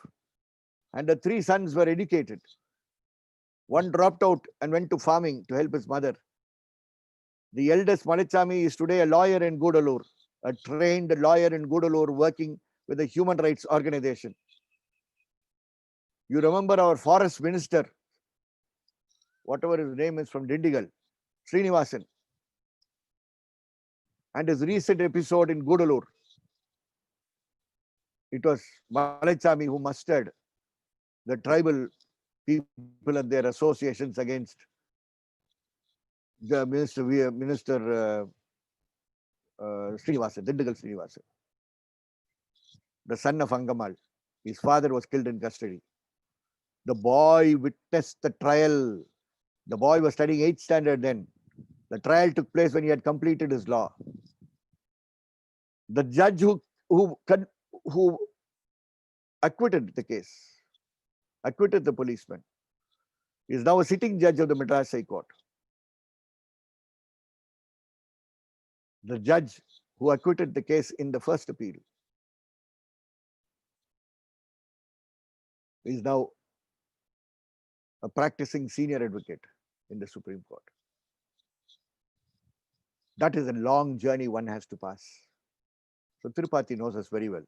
Speaker 6: And the 3 sons were educated. One dropped out and went to farming to help his mother. The eldest Manichami is today a lawyer in Gudalur, a trained lawyer in Gudalur working with a human rights organization. You remember our forest minister, whatever his name is, from Dindigal, Srinivasan, and his recent episode in Gudalur. It was Malachami who mustered the tribal people and their associations against the Minister Srinivasan, Dindigal Srinivasan, the son of Angamal. His father was killed in custody. The boy witnessed the trial. The boy was studying 8th standard then. The trial took place when he had completed his law. The judge who acquitted the case, acquitted the policeman, is now a sitting judge of the Madras High Court. The judge who acquitted the case in the first appeal is now a practicing senior advocate in the Supreme Court. That is a long journey one has to pass. So Tirupati knows us very well.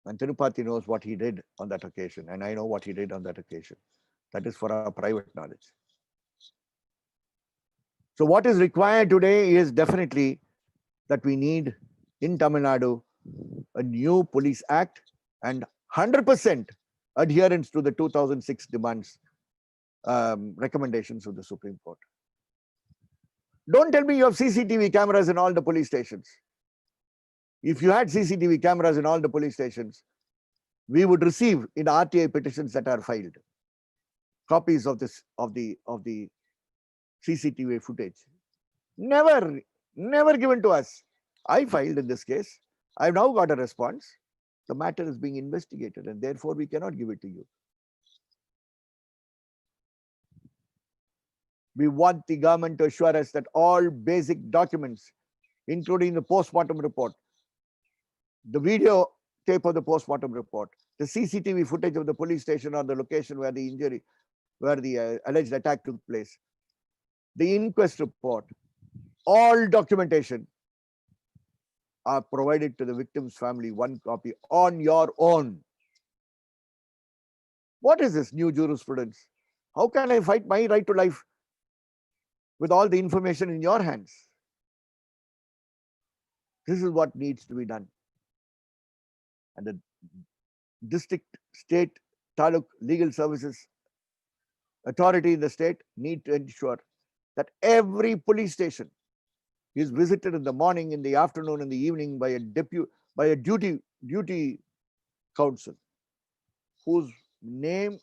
Speaker 6: And Tirupati knows what he did on that occasion. And I know what he did on that occasion. That is for our private knowledge. So what is required today is definitely that we need in Tamil Nadu a new police act and 100% adherence to the 2006 demands, recommendations of the Supreme Court. Don't tell me you have CCTV cameras in all the police stations. If you had CCTV cameras in all the police stations, we would receive in RTI petitions that are filed copies of the CCTV footage. Never given to us. I filed in this case. I've now got a response. The matter is being investigated and therefore we cannot give it to you. We want the government to assure us that all basic documents, including the post-mortem report, the video tape of the post-mortem report, the CCTV footage of the police station or the location where the alleged attack took place, the inquest report, all documentation are provided to the victim's family, one copy on your own. What is this new jurisprudence? How can I fight my right to life with all the information in your hands? This is what needs to be done. And the district, state, taluk legal services authority in the state need to ensure that every police station is visited in the morning, in the afternoon, in the evening by a duty counsel whose name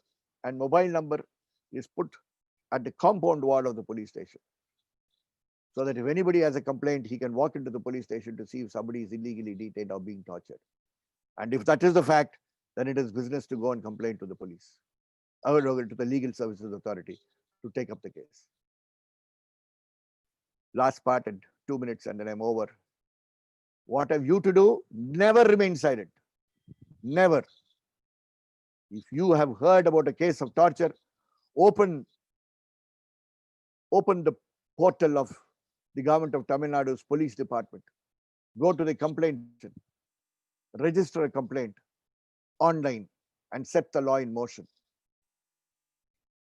Speaker 6: and mobile number is put at the compound wall of the police station. So that if anybody has a complaint, he can walk into the police station to see if somebody is illegally detained or being tortured. And if that is the fact, then it is business to go and complain to the police, or to the legal services authority to take up the case. Last part in 2 minutes and then I'm over. What have you to do? Never remain silent. Never. If you have heard about a case of torture, open the portal of the government of Tamil Nadu's police department. Go to the complaint, register a complaint online and set the law in motion.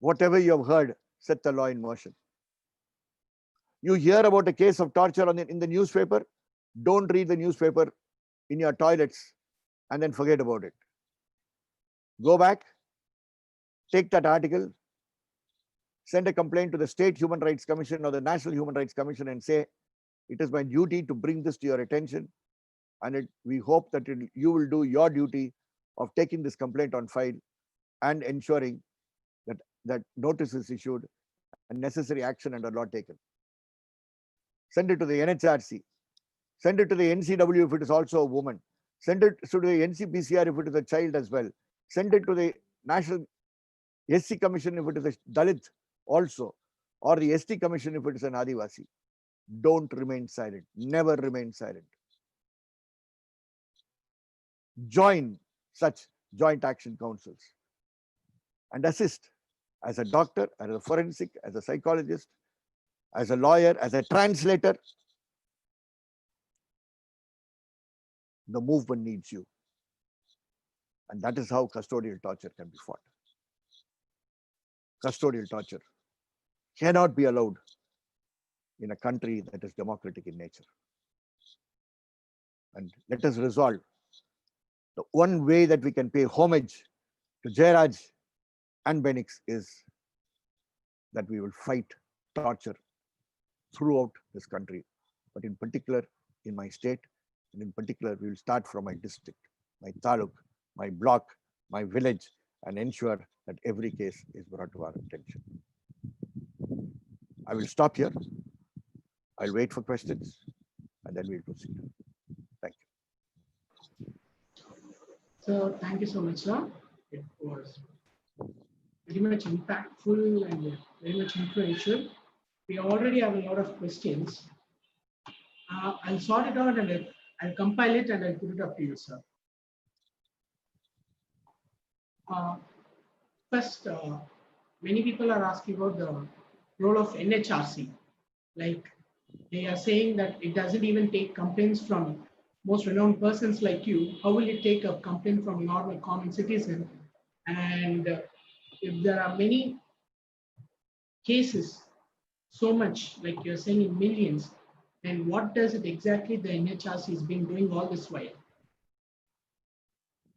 Speaker 6: Whatever you have heard, set the law in motion. You hear about a case of torture in the newspaper, don't read the newspaper in your toilets and then forget about it. Go back, take that article, send a complaint to the State Human Rights Commission or the National Human Rights Commission and say, it is my duty to bring this to your attention. And we hope that you will do your duty of taking this complaint on file and ensuring that notice is issued and necessary action under law taken. Send it to the NHRC. Send it to the NCW if it is also a woman. Send it to the NCPCR if it is a child as well. Send it to the National SC Commission if it is a Dalit also, or the ST Commission if it is an Adivasi. Don't remain silent. Never remain silent. Join such joint action councils and assist as a doctor, as a forensic, as a psychologist, as a lawyer, as a translator. The movement needs you. And that is how custodial torture can be fought. Custodial torture cannot be allowed in a country that is democratic in nature. And let us resolve. The one way that we can pay homage to Jairaj and Benix is that we will fight torture throughout this country but in particular in my state, and in particular, we will start from my district, my taluk, my block, my village, and ensure that every case is brought to our attention. I will stop here. I'll wait for questions, and then we'll proceed. Thank you.
Speaker 1: So thank you so much, sir. It was very much impactful and very much influential. We already have a lot of questions. I'll sort it out and I'll compile it and I'll put it up to you, sir. First, many people are asking about the role of NHRC. Like they are saying that it doesn't even take complaints from most renowned persons like you. How will it take a complaint from a normal common citizen? And if there are many cases, so much, like you're saying in millions, then what does it exactly the NHRC has been doing all this while?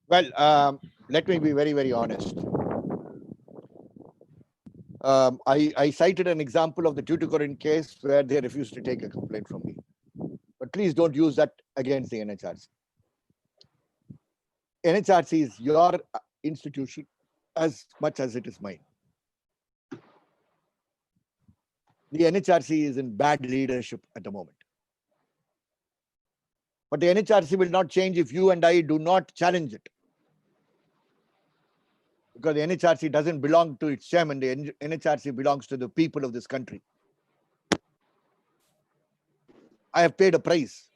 Speaker 6: Well, let me be very, very honest. I cited an example of the Tuticorin case where they refused to take a complaint from me. But please don't use that against the NHRC. NHRC is your institution as much as it is mine. The NHRC is in bad leadership at the moment. But the NHRC will not change if you and I do not challenge it. Because the NHRC doesn't belong to its chairman, the NHRC belongs to the people of this country. I have paid a price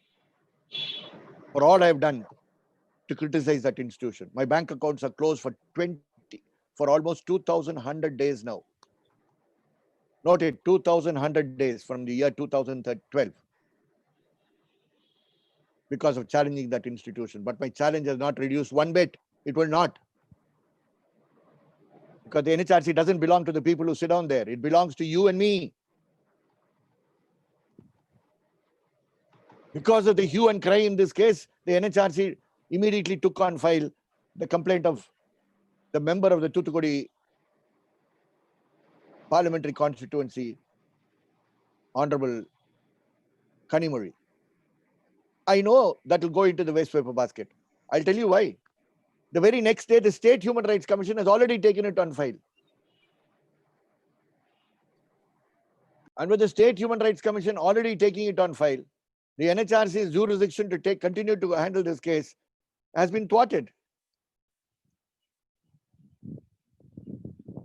Speaker 6: for all I have done to criticize that institution. My bank accounts are closed for almost 2,100 days now. Note it, 2,100 days from the year 2012 because of challenging that institution. But my challenge has not reduced one bit. It will not. Because the NHRC doesn't belong to the people who sit down there. It belongs to you and me. Because of the hue and cry in this case, the NHRC immediately took on file the complaint of the member of the Thoothukudi parliamentary constituency, Honorable Kanimuri. I know that will go into the waste paper basket. I'll tell you why. The very next day, the State Human Rights Commission has already taken it on file. And with the State Human Rights Commission already taking it on file, the NHRC's jurisdiction to continue to handle this case has been thwarted.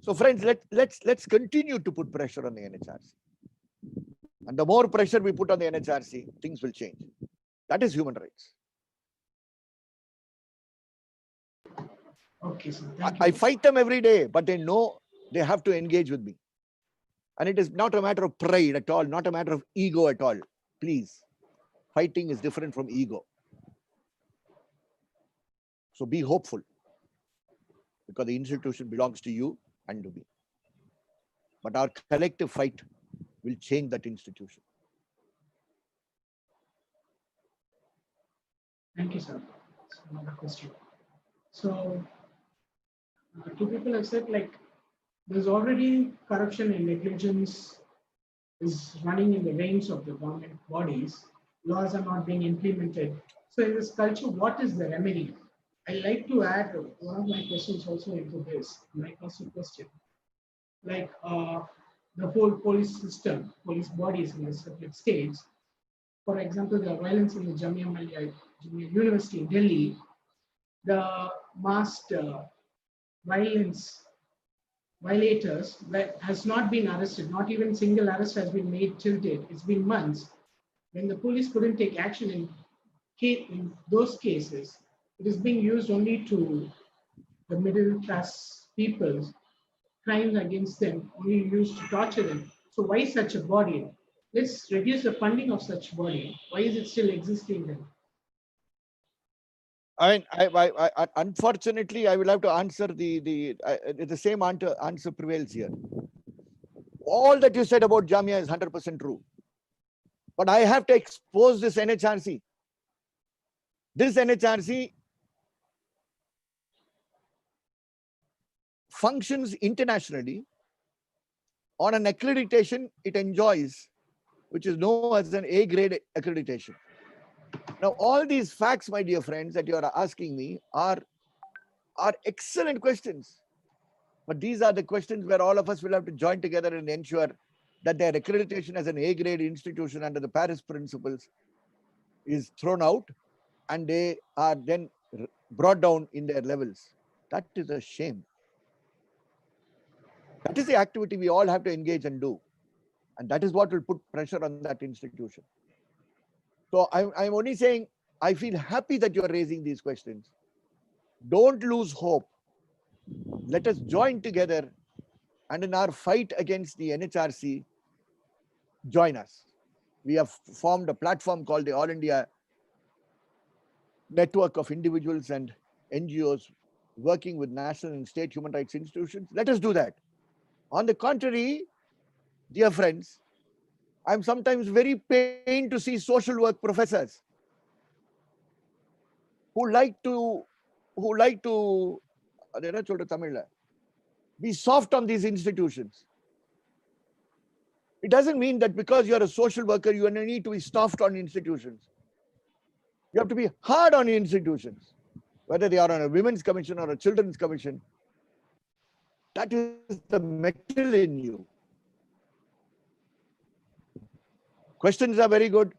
Speaker 6: So friends, let's continue to put pressure on the NHRC. And the more pressure we put on the NHRC, things will change. That is human rights.
Speaker 1: Okay, so
Speaker 6: I fight them every day, but they know they have to engage with me. And it is not a matter of pride at all, not a matter of ego at all. Please, fighting is different from ego. So be hopeful, because the institution belongs to you and to me. But our collective fight will change that institution.
Speaker 1: Thank you, sir. That's another question. So, two people have said like there's already corruption and negligence is running in the reins of the government bodies. Laws are not being implemented. So in this culture, what is the remedy? I like to add one of my questions also into this, my first question. Like the whole police system, police bodies in the separate states. For example, the violence in the Jamia University in Delhi, the masked violence violators has not been arrested. Not even single arrest has been made till date. It's been months. When the police couldn't take action in those cases, it is being used only to the middle class people. Crimes against them only used to torture them. So why such a body? Let's reduce the funding of such body. Why is it still existing then?
Speaker 6: Unfortunately, I will have to answer the same answer prevails here. All that you said about Jamia is 100% true. But I have to expose this NHRC. This NHRC functions internationally on an accreditation it enjoys which is known as an A-grade accreditation. Now, all these facts, my dear friends, that you are asking me are excellent questions. But these are the questions where all of us will have to join together and ensure that their accreditation as an A-grade institution under the Paris principles is thrown out and they are then brought down in their levels. That is a shame. That is the activity we all have to engage and do. And that is what will put pressure on that institution. So I'm only saying, I feel happy that you are raising these questions. Don't lose hope. Let us join together and in our fight against the NHRC, join us. We have formed a platform called the All India Network of Individuals and NGOs working with national and state human rights institutions. Let us do that. On the contrary, dear friends, I'm sometimes very pained to see social work professors who like to be soft on these institutions. It doesn't mean that because you're a social worker, you need to be soft on institutions. You have to be hard on institutions, whether they are on a women's commission or a children's commission. That is the metal in you. Questions are very good.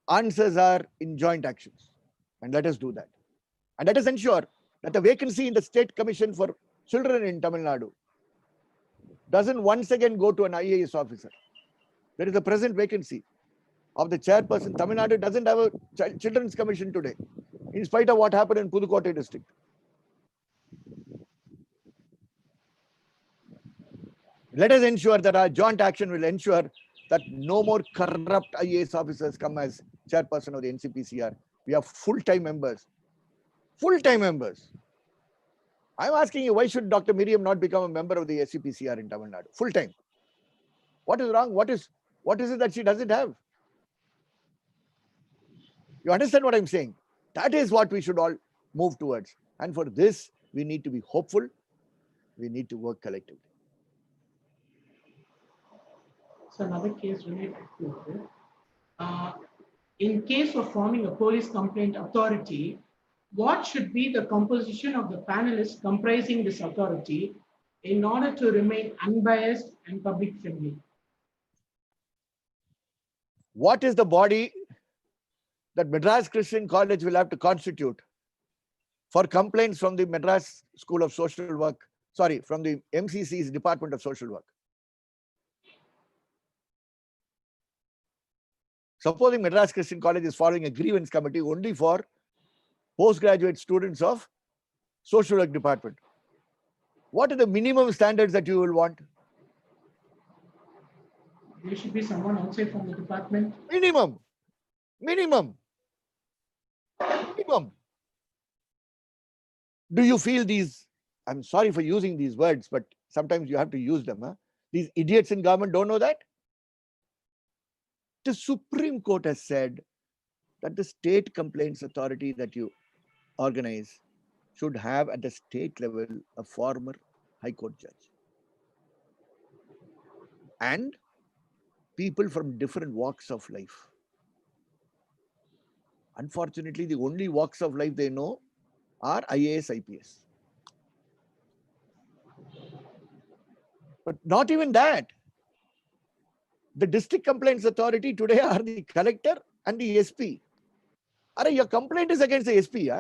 Speaker 6: Answers are in joint actions. And let us do that. And let us ensure that the vacancy in the State Commission for Children in Tamil Nadu doesn't once again go to an IAS officer. There is a present vacancy of the chairperson. Tamil Nadu doesn't have a children's commission today, in spite of what happened in Pudukkottai district. Let us ensure that our joint action will ensure that no more corrupt IAS officers come as chairperson of the NCPCR. We have full-time members. Full-time members. I'm asking you, why should Dr. Miriam not become a member of the SCPCR in Tamil Nadu? Full-time. What is wrong? What is it that she doesn't have? You understand what I'm saying? That is what we should all move towards. And for this, we need to be hopeful. We need to work collectively.
Speaker 1: So another case related to it. In case of forming a police complaint authority, what should be the composition of the panelists comprising this authority in order to remain unbiased and public friendly?
Speaker 6: What is the body that Madras Christian College will have to constitute for complaints from the Madras School of Social Work, from the MCC's Department of Social Work? Supposing Madras Christian College is following a grievance committee only for postgraduate students of social work department. What are the minimum standards that you will want?
Speaker 1: There should be someone outside from the department.
Speaker 6: Minimum. Do you feel these, I'm sorry for using these words, but sometimes you have to use them. These idiots in government don't know that? The Supreme Court has said that the state complaints authority that you organize should have at the state level a former High Court judge. And people from different walks of life. Unfortunately, the only walks of life they know are IAS, IPS. But not even that. The district complaints authority today are the collector and the SP. Your complaint is against the SP.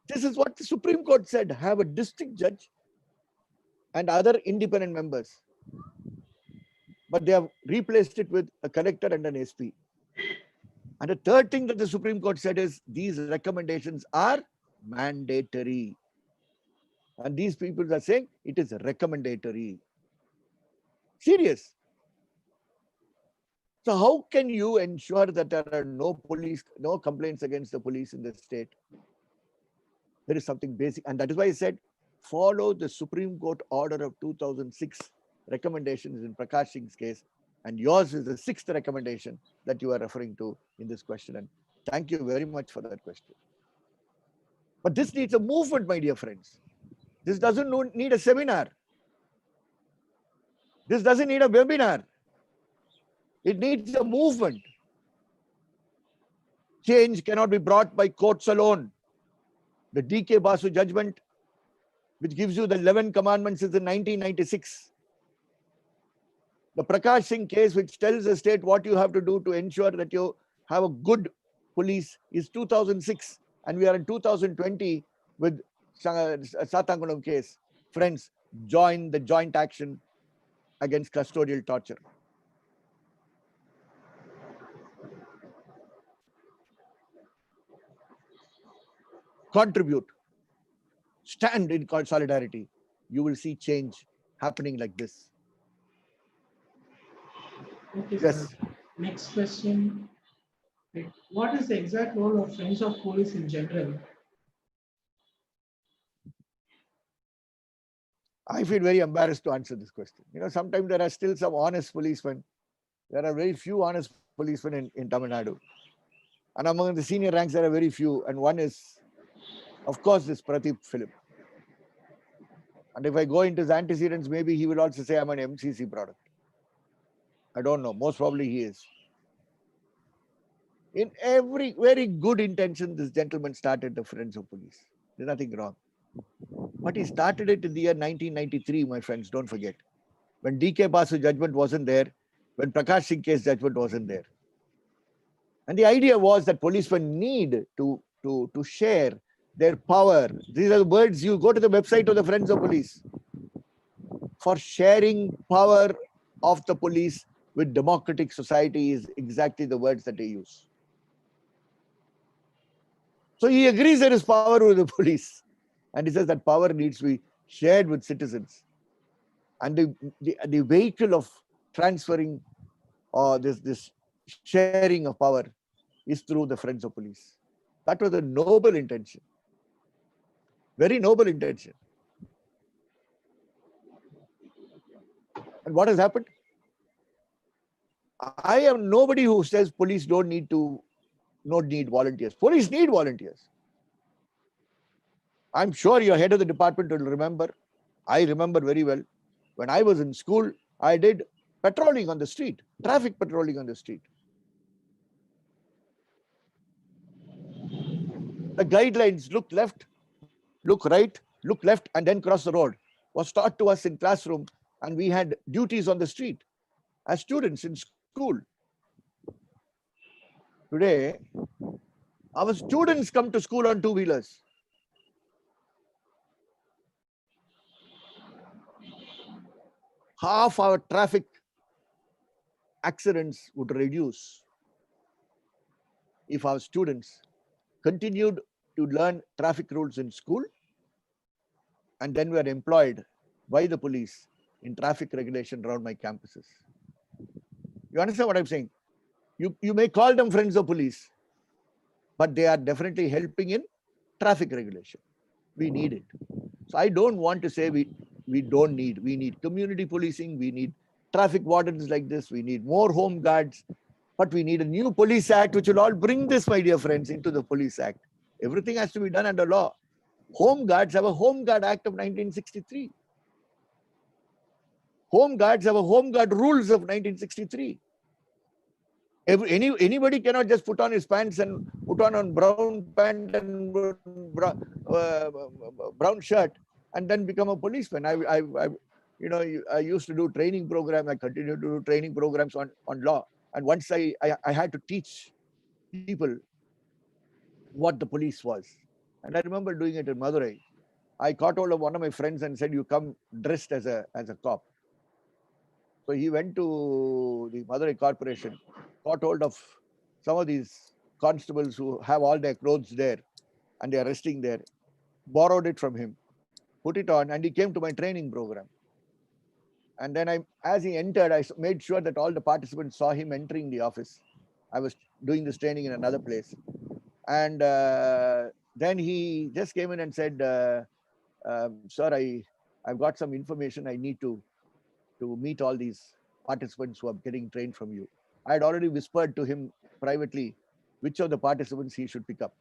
Speaker 6: This is what the Supreme Court said. Have a district judge and other independent members. But they have replaced it with a collector and an SP. And the third thing that the Supreme Court said is these recommendations are mandatory. And these people are saying it is recommendatory. Serious. So how can you ensure that there are no complaints against the police in the state? There is something basic. And that is why I said, follow the Supreme Court order of 2006 recommendations in Prakash Singh's case. And yours is the 6th recommendation that you are referring to in this question. And thank you very much for that question. But this needs a movement, my dear friends. This doesn't need a seminar. This doesn't need a webinar. It needs a movement. Change cannot be brought by courts alone. The D.K. Basu judgment, which gives you the 11 commandments, is in 1996. The Prakash Singh case, which tells the state what you have to do to ensure that you have a good police, is 2006. And we are in 2020 with Sattankulam case. Friends, join the joint action against custodial torture. Contribute. Stand in solidarity. You will see change happening like this.
Speaker 1: Okay,
Speaker 6: Yes.
Speaker 1: sir. Next question. What is the exact role of Friends of Police in general?
Speaker 6: I feel very embarrassed to answer this question. Sometimes there are still some honest policemen. There are very few honest policemen in Tamil Nadu. And among the senior ranks, there are very few. And one is, of course, this Pradeep Philip. And if I go into his antecedents, maybe he will also say I'm an MCC product. I don't know. Most probably he is. In every very good intention, this gentleman started the Friends of Police. There's nothing wrong. But he started it in the year 1993, my friends, don't forget. When D.K. Basu judgment wasn't there, when Prakash Singh case judgment wasn't there. And the idea was that policemen need to share their power. These are the words. You go to the website of the Friends of Police. For sharing power of the police with democratic society is exactly the words that they use. So he agrees there is power with the police. And he says that power needs to be shared with citizens. And the vehicle of transferring or this sharing of power is through the Friends of Police. That was a noble intention. Very noble intention. And what has happened? I am nobody who says police don't need volunteers. Police need volunteers. I'm sure your head of the department will remember. I remember very well. When I was in school, I did patrolling on the street, traffic patrolling on the street. The guidelines look left, look right, look left, and then cross the road was taught to us in classroom, and we had duties on the street as students in school. Today, our students come to school on two-wheelers. Half our traffic accidents would reduce if our students continued to learn traffic rules in school and then were employed by the police in traffic regulation around my campuses. You understand what I'm saying? You may call them Friends of Police, but they are definitely helping in traffic regulation. We need it. So I don't want to say we don't need. We need community policing. We need traffic wardens like this. We need more home guards. But we need a new police act, which will all bring this, my dear friends, into the police act. Everything has to be done under law. Home guards have a Home Guard Act of 1963. Home guards have a Home Guard rules of 1963. Anybody cannot just put on his pants and put on brown pant and brown shirt and then become a policeman. I used to do training program. I continue to do training programs on law. And once I had to teach people what the police was. And I remember doing it in Madurai. I caught hold of one of my friends and said, you come dressed as a cop. So he went to the Madurai Corporation, caught hold of some of these constables who have all their clothes there and they are resting there, borrowed it from him, put it on, and he came to my training program. And then as he entered, I made sure that all the participants saw him entering the office. I was doing this training in another place. And then he just came in and said, sir, I've got some information. I need to meet all these participants who are getting trained from you. I had already whispered to him privately which of the participants he should pick up.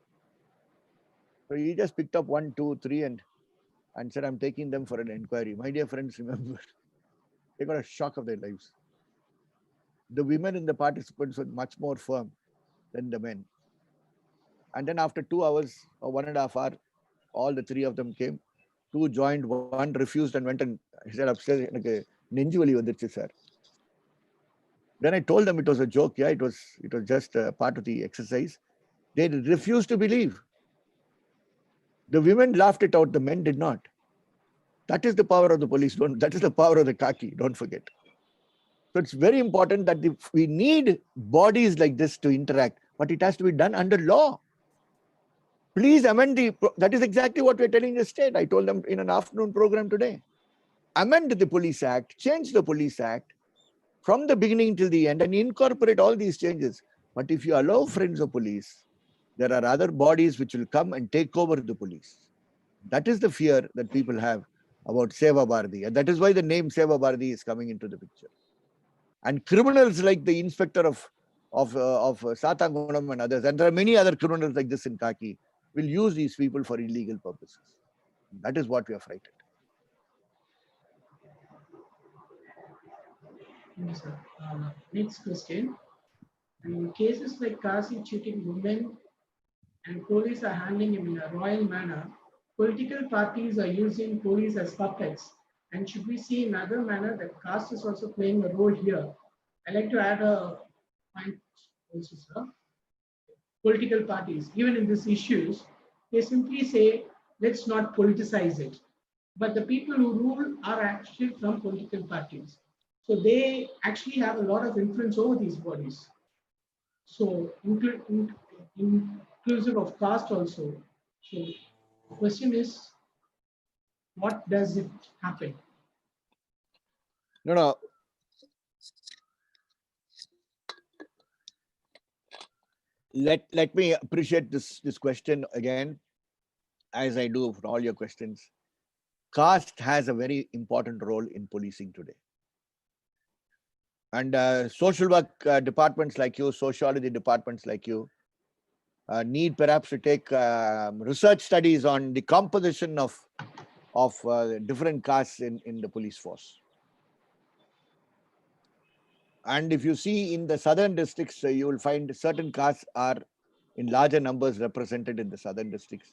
Speaker 6: So he just picked up 1, 2, 3 and said, I'm taking them for an inquiry. My dear friends, remember, they got a shock of their lives. The women in the participants were much more firm than the men. And then after 2 hours or 1.5 hours, all the three of them came. Two joined, one refused and went and he said upstairs, sir. Then I told them it was a joke. Yeah, it was just a part of the exercise. They refused to believe. The women laughed it out, the men did not. That is the power of the police. That is the power of the khaki, don't forget. So it's very important that we need bodies like this to interact, but it has to be done under law. Please amend that is exactly what we're telling the state. I told them in an afternoon program today. Amend the Police Act, change the Police Act from the beginning till the end and incorporate all these changes. But if you allow friends of police, there are other bodies which will come and take over the police. That is the fear that people have about Seva Bharati. And that is why the name Seva Bharati is coming into the picture. And criminals like the inspector of Sattankulam and others, and there are many other criminals like this in khaki, will use these people for illegal purposes. That is what we are frightened.
Speaker 1: Yes, sir. Next question. In cases like Kasi cheating women and police are handling him in a royal manner, political parties are using police as puppets. And should we see in another manner that caste is also playing a role here? I'd like to add a point also, sir. Political parties, even in these issues, they simply say, let's not politicize it. But the people who rule are actually from political parties. So they actually have a lot of influence over these bodies. So inclusive of caste also. So the question is, what does it happen?
Speaker 6: No. Let me appreciate this question again, as I do for all your questions. Caste has a very important role in policing today. And social work departments like you, sociology departments like you, need perhaps to take research studies on the composition of different castes in the police force. And if you see in the southern districts, you will find certain castes are in larger numbers represented in the southern districts.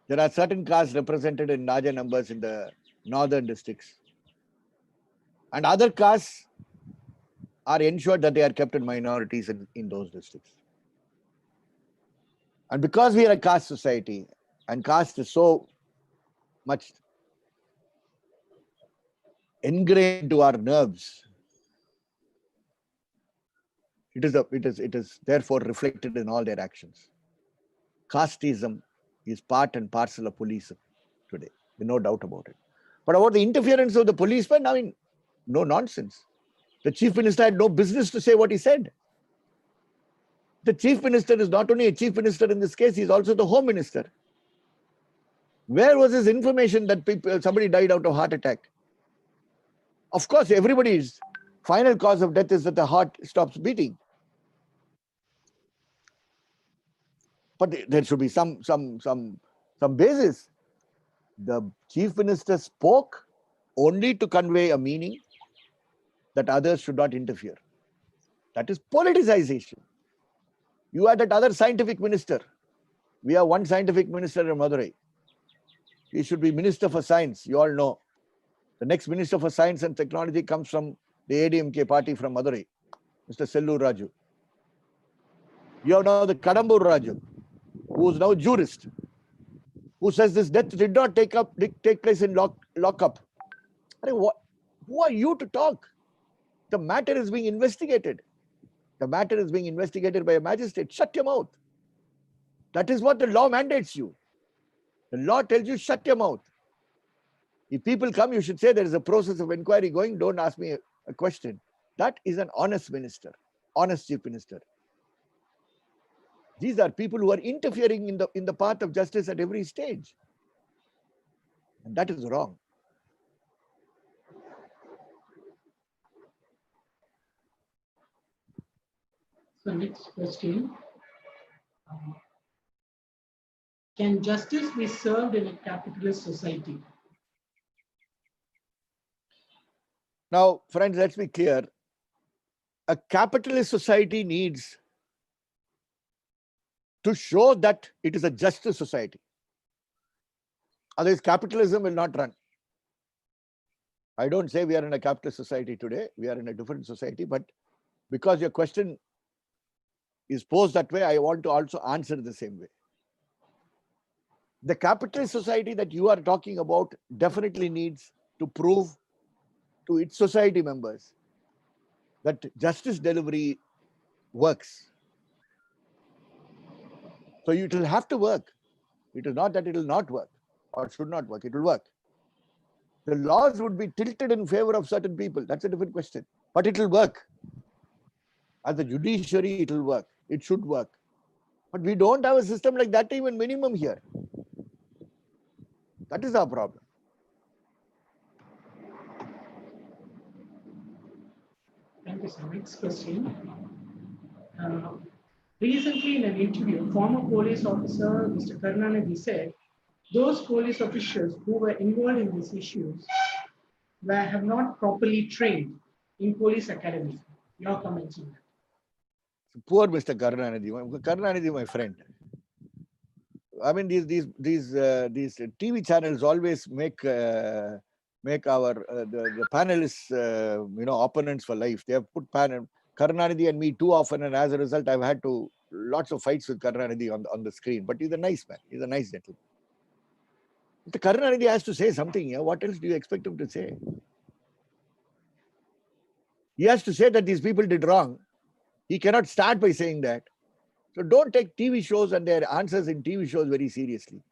Speaker 6: There are certain castes represented in larger numbers in the northern districts. And other castes are ensured that they are kept in minorities in those districts. And because we are a caste society, and caste is so much ingrained to our nerves, it is therefore reflected in all their actions. Casteism is part and parcel of policing today. There's no doubt about it. But about the interference of the policemen, I mean, no nonsense. The chief minister had no business to say what he said. The chief minister is not only a chief minister in this case, he's also the home minister. Where was his information that somebody died out of heart attack? Of course, everybody's final cause of death is that the heart stops beating. But there should be some basis. The chief minister spoke only to convey a meaning that others should not interfere. That is politicization. You had that other scientific minister. We have one scientific minister in Madurai. He should be Minister for Science. You all know. The next Minister for Science and Technology comes from the ADMK party from Madurai, Mr. Sellur Raju. You have now the Kadambur Raju, who is now a jurist, who says this death did not take place in lockup. Who are you to talk? The matter is being investigated. The matter is being investigated by a magistrate. Shut your mouth. That is what the law mandates you. The law tells you, shut your mouth. If people come, you should say there is a process of inquiry going. Don't ask me a question. That is an honest minister, honest chief minister. These are people who are interfering in the path of justice at every stage. And that is wrong.
Speaker 1: So next question. Can justice be served in a capitalist society?
Speaker 6: Now, friends, let's be clear. A capitalist society needs to show that it is a just society. Otherwise, capitalism will not run. I don't say we are in a capitalist society today. We are in a different society. But because your question is posed that way, I want to also answer the same way. The capitalist society that you are talking about definitely needs to prove to its society members that justice delivery works. So it will have to work. It is not that it will not work or should not work. It will work. The laws would be tilted in favor of certain people. That's a different question. But it will work. As a judiciary, it will work. It should work. But we don't have a system like that, even minimum here. That is our problem.
Speaker 1: Thank you, sir. Next question. Recently, in an interview, former police officer Mr. Karunanidhi said those police officials who were involved in these issues have not properly trained in police academy. Your comments on that?
Speaker 6: Poor Mr. Karunanidhi. Karunanidhi, my friend. I mean, these TV channels always make our the panelists opponents for life. They have put Karunanidhi and me too often, and as a result, I've had lots of fights with Karunanidhi on the screen. But he's a nice man. He's a nice gentleman. Mr. Karunanidhi has to say something here. What else do you expect him to say? He has to say that these people did wrong. He cannot start by saying that. So don't take TV shows and their answers in TV shows very seriously.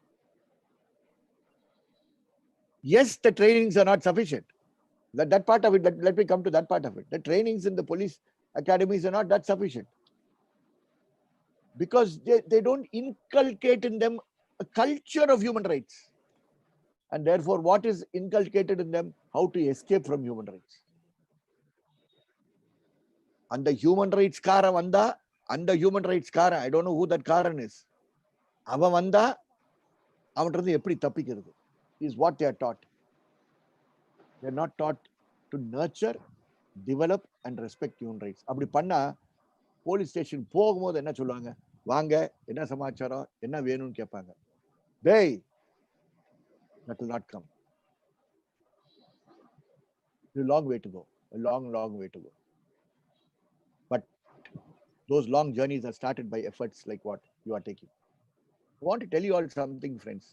Speaker 6: Yes, the trainings are not sufficient. That part of it, let me come to that part of it. The trainings in the police academies are not that sufficient. Because they don't inculcate in them a culture of human rights. And therefore, what is inculcated in them? How to escape from human rights. And the human rights kara vanda, and the human rights kara, I don't know who that Karan is. Ava vanda, avanradhu eppadi thappikirathu is what they are taught. They are not taught to nurture, develop and respect human rights. அப்படி பண்ணா police station போகும்போது என்ன சொல்லுவாங்க? வாங்க, என்ன சமாச்சாரம், என்ன வேணும்னு கேட்பாங்க. டேய், that will not come. A long way to go. A long way to go. But those long journeys are started by efforts like what you are taking. I want to tell you all something, friends.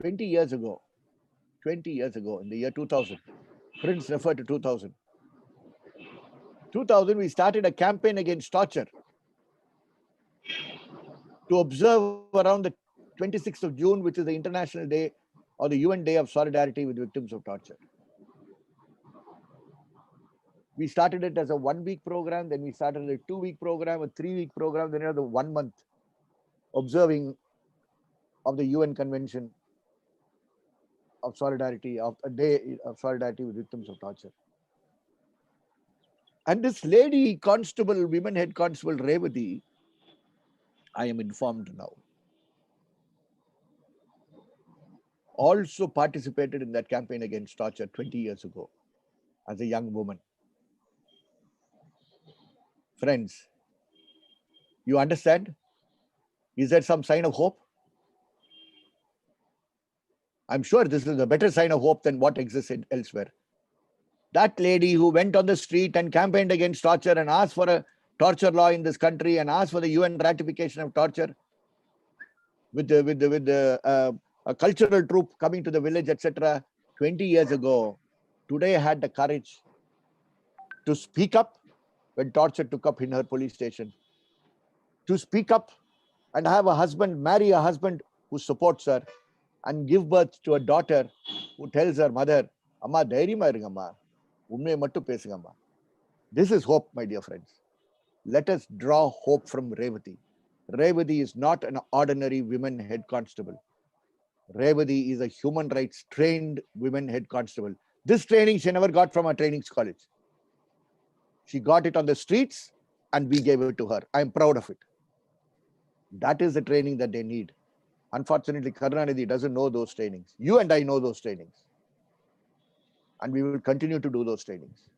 Speaker 6: 20 years ago, in the year 2000, Prince referred to 2000. 2000, we started a campaign against torture to observe around the 26th of June, which is the International Day or the UN Day of Solidarity with Victims of Torture. We started it as a 1-week program, then we started a 2-week program, a 3-week program, then another 1 month observing of the UN Convention of Solidarity, of a Day of Solidarity with Victims of Torture. And this lady constable, women head constable Revati, I am informed now, also participated in that campaign against torture 20 years ago as a young woman. Friends, you understand? Is there some sign of hope? I'm sure this is a better sign of hope than what exists elsewhere. That lady who went on the street and campaigned against torture and asked for a torture law in this country and asked for the UN ratification of torture with a cultural troop coming to the village, etc. 20 years ago, today had the courage to speak up when torture took up in her police station, to speak up and have a husband, marry a husband who supports her and give birth to a daughter who tells her mother, Amma, dhairiyama irungamma, unmai mattum pesungamma. This is hope, my dear friends. Let us draw hope from Revati. Revati is not an ordinary women head constable. Revati is a human rights trained women head constable. This training she never got from a training college. She got it on the streets and we gave it to her. I am proud of it. That is the training that they need. Unfortunately, Karunanidhi doesn't know those trainings. You and I know those trainings. And we will continue to do those trainings.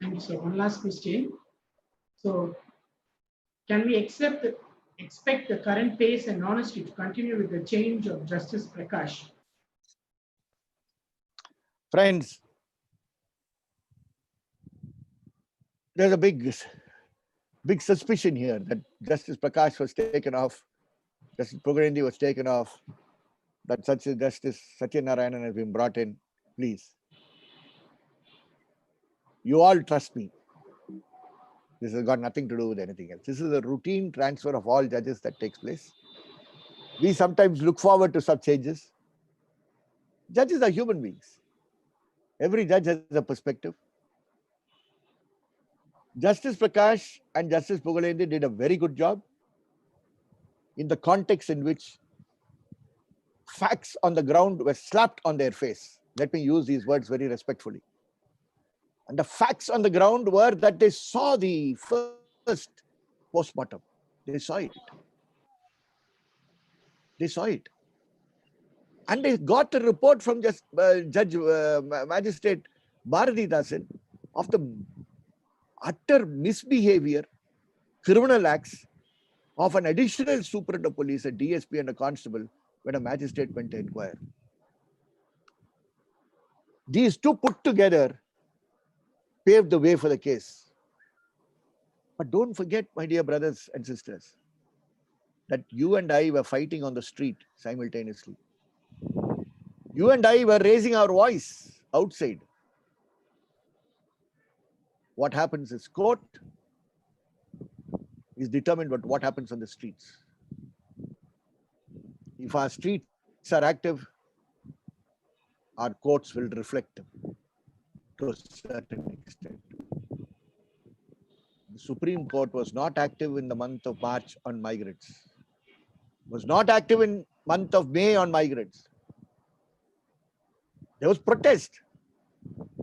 Speaker 1: And so one last question. So can we expect the current pace and honesty to continue with the change of Justice Prakash?
Speaker 6: Friends, there's a big suspicion here that Justice Prakash was taken off, Justice Pugarendi was taken off, that Justice Satyanarayanan has been brought in. Please, you all trust me. This has got nothing to do with anything else. This is a routine transfer of all judges that takes place. We sometimes look forward to such changes. Judges are human beings. Every judge has a perspective. Justice Prakash and Justice Pugarendi did a very good job in the context in which facts on the ground were slapped on their face. Let me use these words very respectfully. And the facts on the ground were that they saw the first postmortem. They saw it. They saw it. And they got a report from Magistrate Bharati Dasan of the utter misbehavior, criminal acts of an additional superintendent of police, a DSP and a constable when a magistrate went to inquire. These two put together paved the way for the case. But don't forget, my dear brothers and sisters, that you and I were fighting on the street simultaneously. You and I were raising our voice outside. What happens is court is determined by what happens on the streets. If our streets are active, our courts will reflect them to a certain extent. The Supreme Court was not active in the month of March on migrants, was not active in month of May on migrants. There was protest.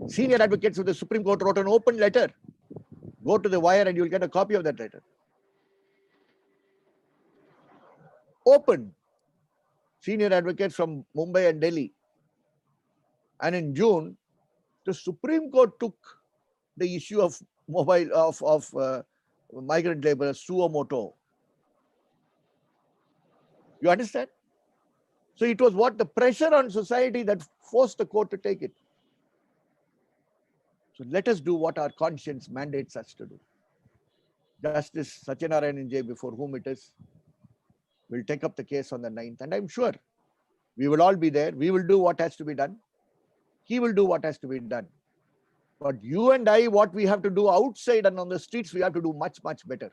Speaker 6: Senior advocates of the Supreme Court wrote an open letter. Go to the wire and you'll get a copy of that letter. Open. Senior advocates from Mumbai and Delhi. And in June, the Supreme Court took the issue of migrant laborers suo moto. You understand? So it was what the pressure on society that forced the court to take it. So let us do what our conscience mandates us to do. Justice Satyanarayanan J, before whom it is, will take up the case on the 9th. And I'm sure we will all be there. We will do what has to be done. He will do what has to be done. But you and I, what we have to do outside and on the streets, we have to do much, much better.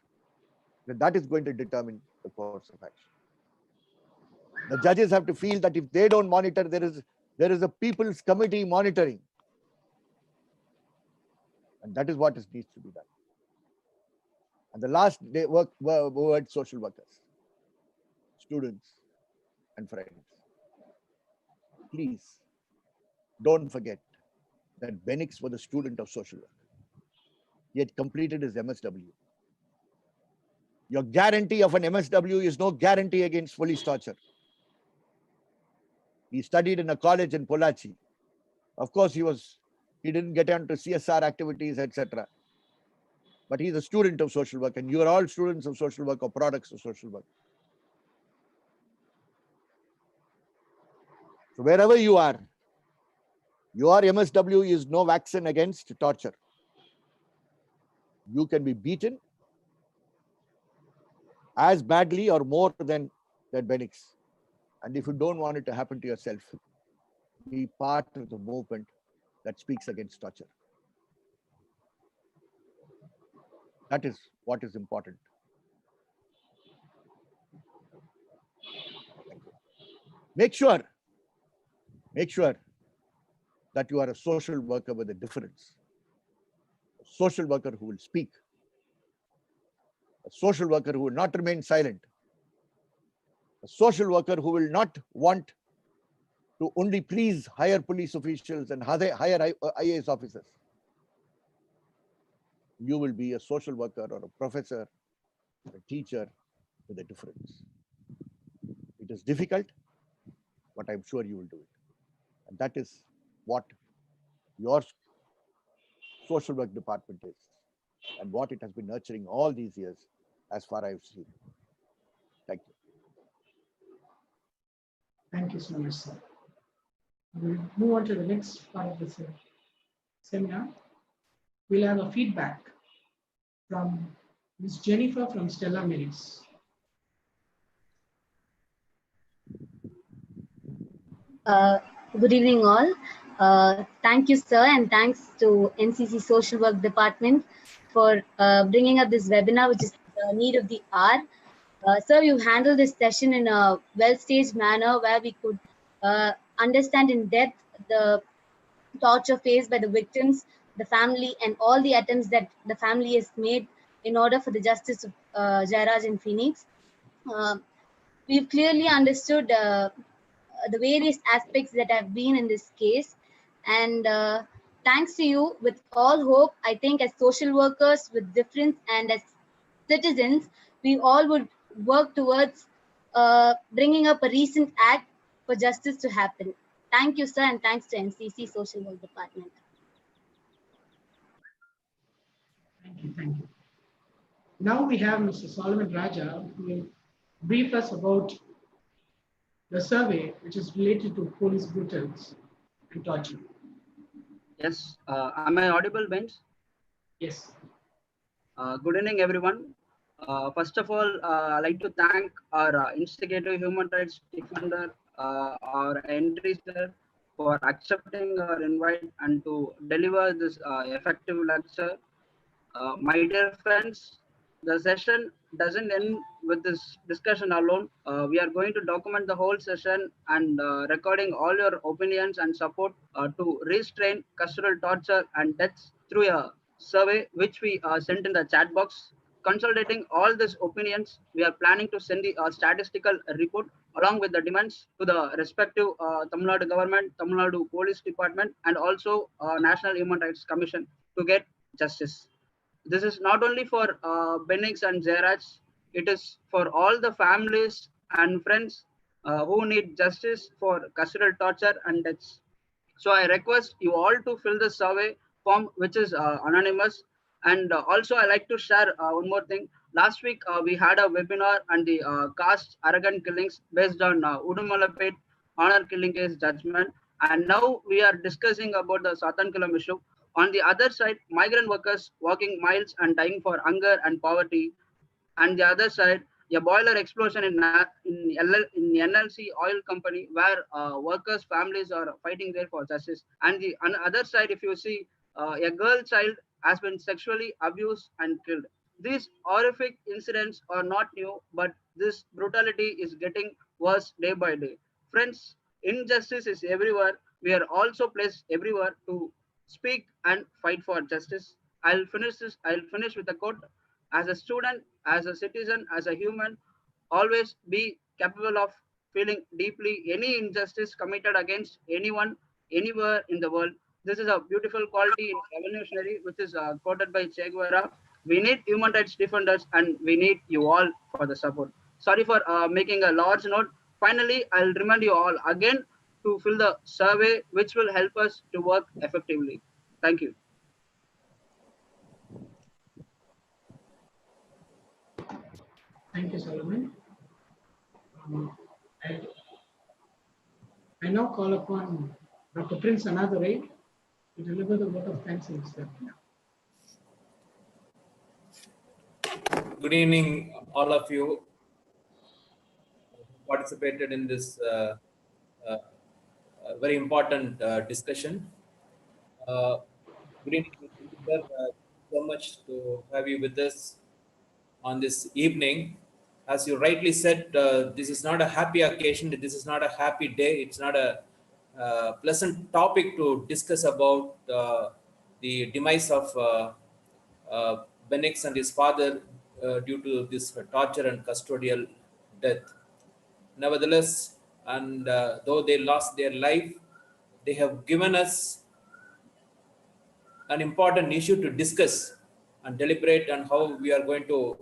Speaker 6: That is going to determine the course of action. The judges have to feel that if they don't monitor, there is a people's committee monitoring. And that is what needs to be done. And the last day word, social workers, students and friends. Please don't forget that Benix was a student of social work. He had completed his MSW. Your guarantee of an MSW is no guarantee against police torture. He studied in a college in Pollachi. Of course, he didn't get into CSR activities, etc. But he's a student of social work, and you are all students of social work or products of social work. So wherever you are, your MSW is no vaccine against torture. You can be beaten as badly or more than Benix. And if you don't want it to happen to yourself, be part of the movement that speaks against torture. That is what is important. Make sure that you are a social worker with a difference. A social worker who will speak. A social worker who will not remain silent. A social worker who will not want to only please higher police officials and higher IAS officers. You will be a social worker or a professor, a teacher with a difference. It is difficult, but I'm sure you will do it. And that is what your social work department is and what it has been nurturing all these years as far as I've seen. Thank you.
Speaker 1: Thank you so much, sir. We'll move on to the next part of the seminar. We'll have a feedback from Ms. Jennifer from Stella Maris.
Speaker 7: Good evening, all. Thank you, sir, and thanks to NCC Social Work Department for bringing up this webinar, which is the need of the hour. Sir, you handled this session in a well-staged manner where we could understand in depth the torture faced by the victims, the family, and all the attempts that the family has made in order for the justice of Jairaj and Phoenix. We've clearly understood the various aspects that have been in this case. And thanks to you, with all hope, I think as social workers with difference and as citizens, we all would work towards bringing up a recent act for justice to happen. Thank you, sir, and thanks to NCC Social Work Department.
Speaker 1: Thank you, thank you. Now we have Mr. Solomon Raja, who will brief us about the survey which is related to police brutals and torture.
Speaker 8: Yes, am I audible, Benz?
Speaker 1: Yes.
Speaker 8: Good evening, everyone. First of all, I'd like to thank our instigator human rights defender, our Henri sir, for accepting our invite and to deliver this effective lecture. My dear friends, the session doesn't end with this discussion alone. We are going to document the whole session and recording all your opinions and support to restrain custodial torture and deaths through a survey which we sent in the chat box. Consolidating all these opinions, we are planning to send the statistical report along with the demands to the respective Tamil Nadu government, Tamil Nadu Police Department, and also National Human Rights Commission to get justice. This is not only for Benix and Jairaj, it is for all the families and friends who need justice for custodial torture and deaths. So I request you all to fill the survey form, which is anonymous. And also I like to share one more thing. Last week, we had a webinar on the caste arrogant killings based on Udumalapet honor killing case judgment. And now we are discussing about the Sattankulam issue. On the other side, migrant workers walking miles and dying for hunger and poverty. And the other side, a boiler explosion in NLC oil company where workers' families are fighting there for justice. And on the other side, if you see, a girl child has been sexually abused and killed. These horrific incidents are not new, but this brutality is getting worse day by day. Friends, injustice is everywhere. We are also placed everywhere to speak and fight for justice. I'll finish with a quote. As a student, as a citizen, as a human, always be capable of feeling deeply any injustice committed against anyone, anywhere in the world. This is a beautiful quality in evolutionary, which is quoted by Che Guevara. We need human rights defenders and we need you all for the support. Sorry for making a large note. Finally, I'll remind you all again to fill the survey, which will help us to work effectively. Thank you.
Speaker 1: Thank you, Solomon. I now call upon Dr. Prince Anatharai to deliver the vote of thanks in this webinar.
Speaker 9: Good evening, all of you who participated in this very important discussion. Good evening, sir. So much to have you with us on this evening. As you rightly said, this is not a happy occasion. This is not a happy day. It's not a pleasant topic to discuss about the demise of Benix and his father due to this torture and custodial death. Nevertheless, and though they lost their life, they have given us an important issue to discuss and deliberate on how we are going to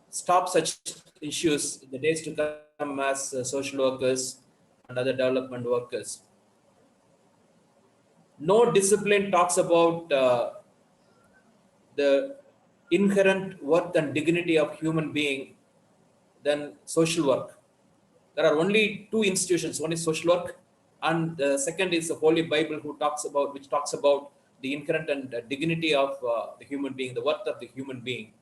Speaker 9: stop such issues in the days to come as social workers and other development workers. no discipline talks about the inherent worth and dignity of human being than social work. There are only two institutions. One is social work, and the second is the Holy Bible, which talks about the inherent and dignity of the human being, the worth of the human being.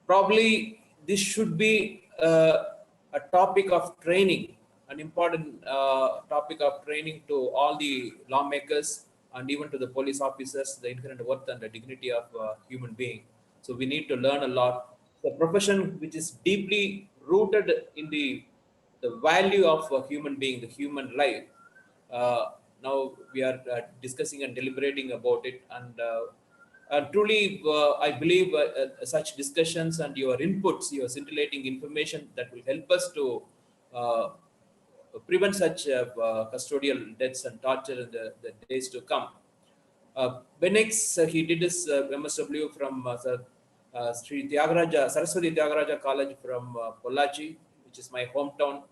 Speaker 9: Probably this should be a topic of training, an important topic of training to all the lawmakers and even to the police officers, the inherent worth and the dignity of human being. So we need to learn a lot. The profession which is deeply rooted in the value of a human being, the human life. Now we are discussing and deliberating about it, and truly, I believe such discussions and your inputs, your scintillating information that will help us to uh, prevent such custodial deaths and torture in the days to come. Benix, he did his MSW from Sri Tyagaraja, Saraswati Tyagaraja College from Pollachi, which is my hometown.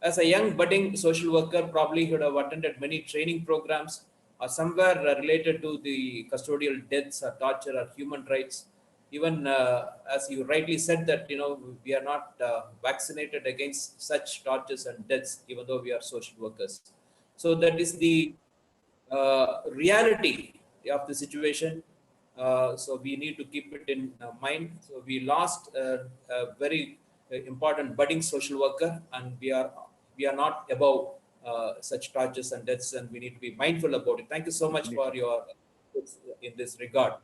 Speaker 9: As a young budding social worker, probably he would have attended many training programs or somewhere related to the custodial deaths or torture or human rights. Even as you rightly said that, we are not vaccinated against such tortures and deaths, even though we are social workers. So that is the reality of the situation. So we need to keep it in mind. So we lost a very important budding social worker, and we are not above such tortures and deaths, and we need to be mindful about it. Thank you so much for your inputs in this regard.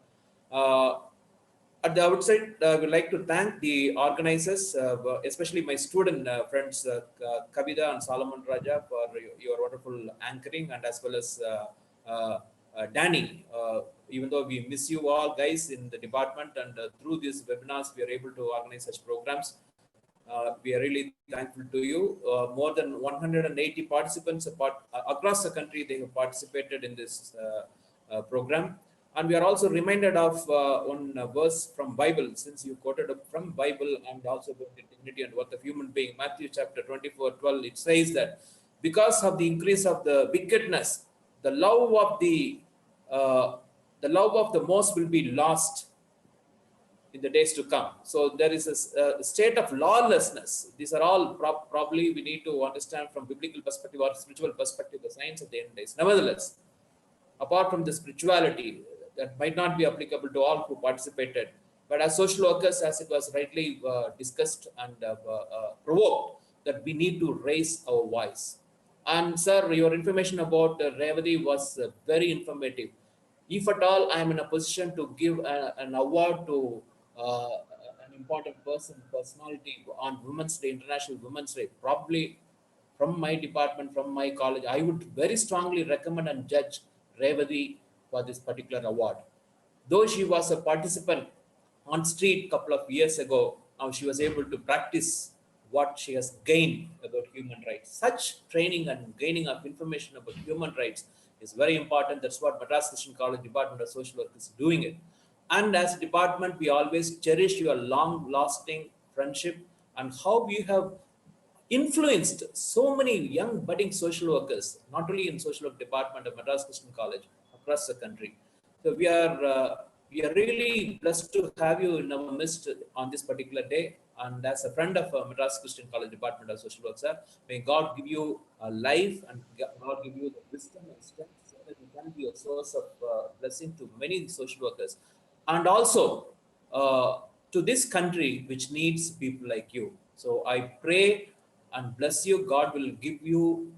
Speaker 9: At the outset, I would like to thank the organizers, especially my student friends, Kavita and Solomon Raja, for your wonderful anchoring, and as well as Danny. Even though we miss you all guys in the department, and through these webinars, we are able to organize such programs. We are really thankful to you. More than 180 participants across the country, they have participated in this program. And we are also reminded of one verse from Bible, since you quoted from Bible, and also about the dignity and worth of human being. Matthew chapter 24:12, it says that because of the increase of the wickedness, the love of the most will be lost in the days to come. So there is a state of lawlessness. These are all probably we need to understand from biblical perspective or spiritual perspective, the signs of the end days. Nevertheless, apart from the spirituality, that might not be applicable to all who participated, but as social workers, as it was rightly discussed and provoked, that we need to raise our voice. And sir, your information about Revati was very informative. If at all I am in a position to give an award to an important personality on Women's Day, International Women's Day, probably from my department, from my college, I would very strongly recommend and judge Revati for this particular award. Though she was a participant on street a couple of years ago, now she was able to practice what she has gained about human rights. Such training and gaining of information about human rights is very important. That's what Madras Christian College Department of Social Work is doing it. And as a department, we always cherish your long-lasting friendship and how you have influenced so many young budding social workers, not only in social work department of Madras Christian College, across the country. So we are really blessed to have you in our midst on this particular day. And as a friend of Madras Christian College Department of Social Work, sir, may God give you a life and God give you the wisdom and strength so that you can be a source of blessing to many social workers. And also to this country, which needs people like you. So I pray and bless you. God will give you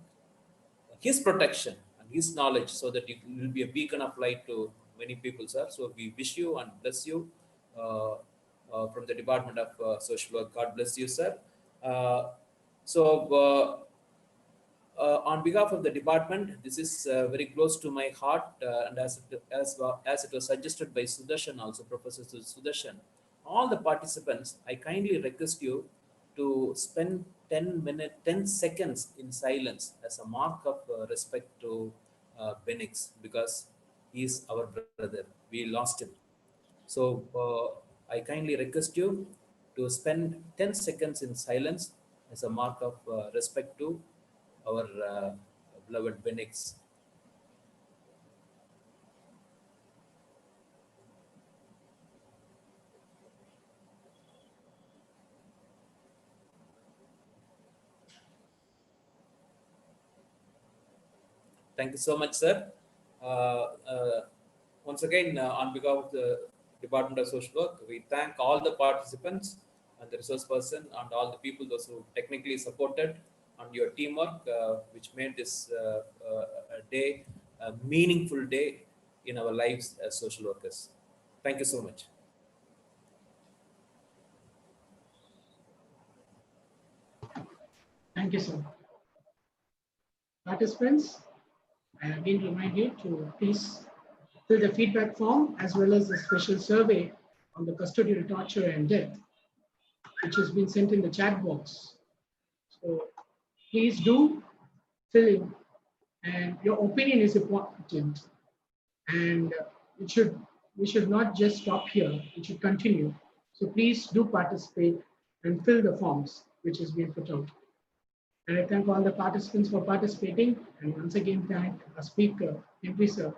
Speaker 9: His protection and His knowledge so that you will be a beacon of light to many people, sir. So we wish you and bless you from the Department of Social Work. God bless you, sir. On behalf of the department, this is very close to my heart, and as it was suggested by Sudarshan, also Professor Sudarshan, all the participants, I kindly request you to spend 10 seconds in silence as a mark of respect to Benix, because he is our brother. We lost him. So I kindly request you to spend 10 seconds in silence as a mark of respect to our beloved Benix. Thank you so much, sir. Once again, on behalf of the Department of Social Work, we thank all the participants and the resource person and all the people, those who technically supported on your teamwork, which made this day a meaningful day in our lives as social workers. Thank you so much.
Speaker 1: Thank you, sir. Participants, I again remind you to please fill the feedback form as well as the special survey on the custodial torture and death, which has been sent in the chat box. So please do fill in, and your opinion is important, and we should not just stop here, it should continue. So please do participate and fill the forms which has been put out. And I thank all the participants for participating, and once again thank our speaker, Henri sir.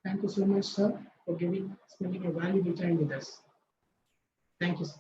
Speaker 1: Thank you so much, sir, for spending a valuable time with us. Thank you, sir.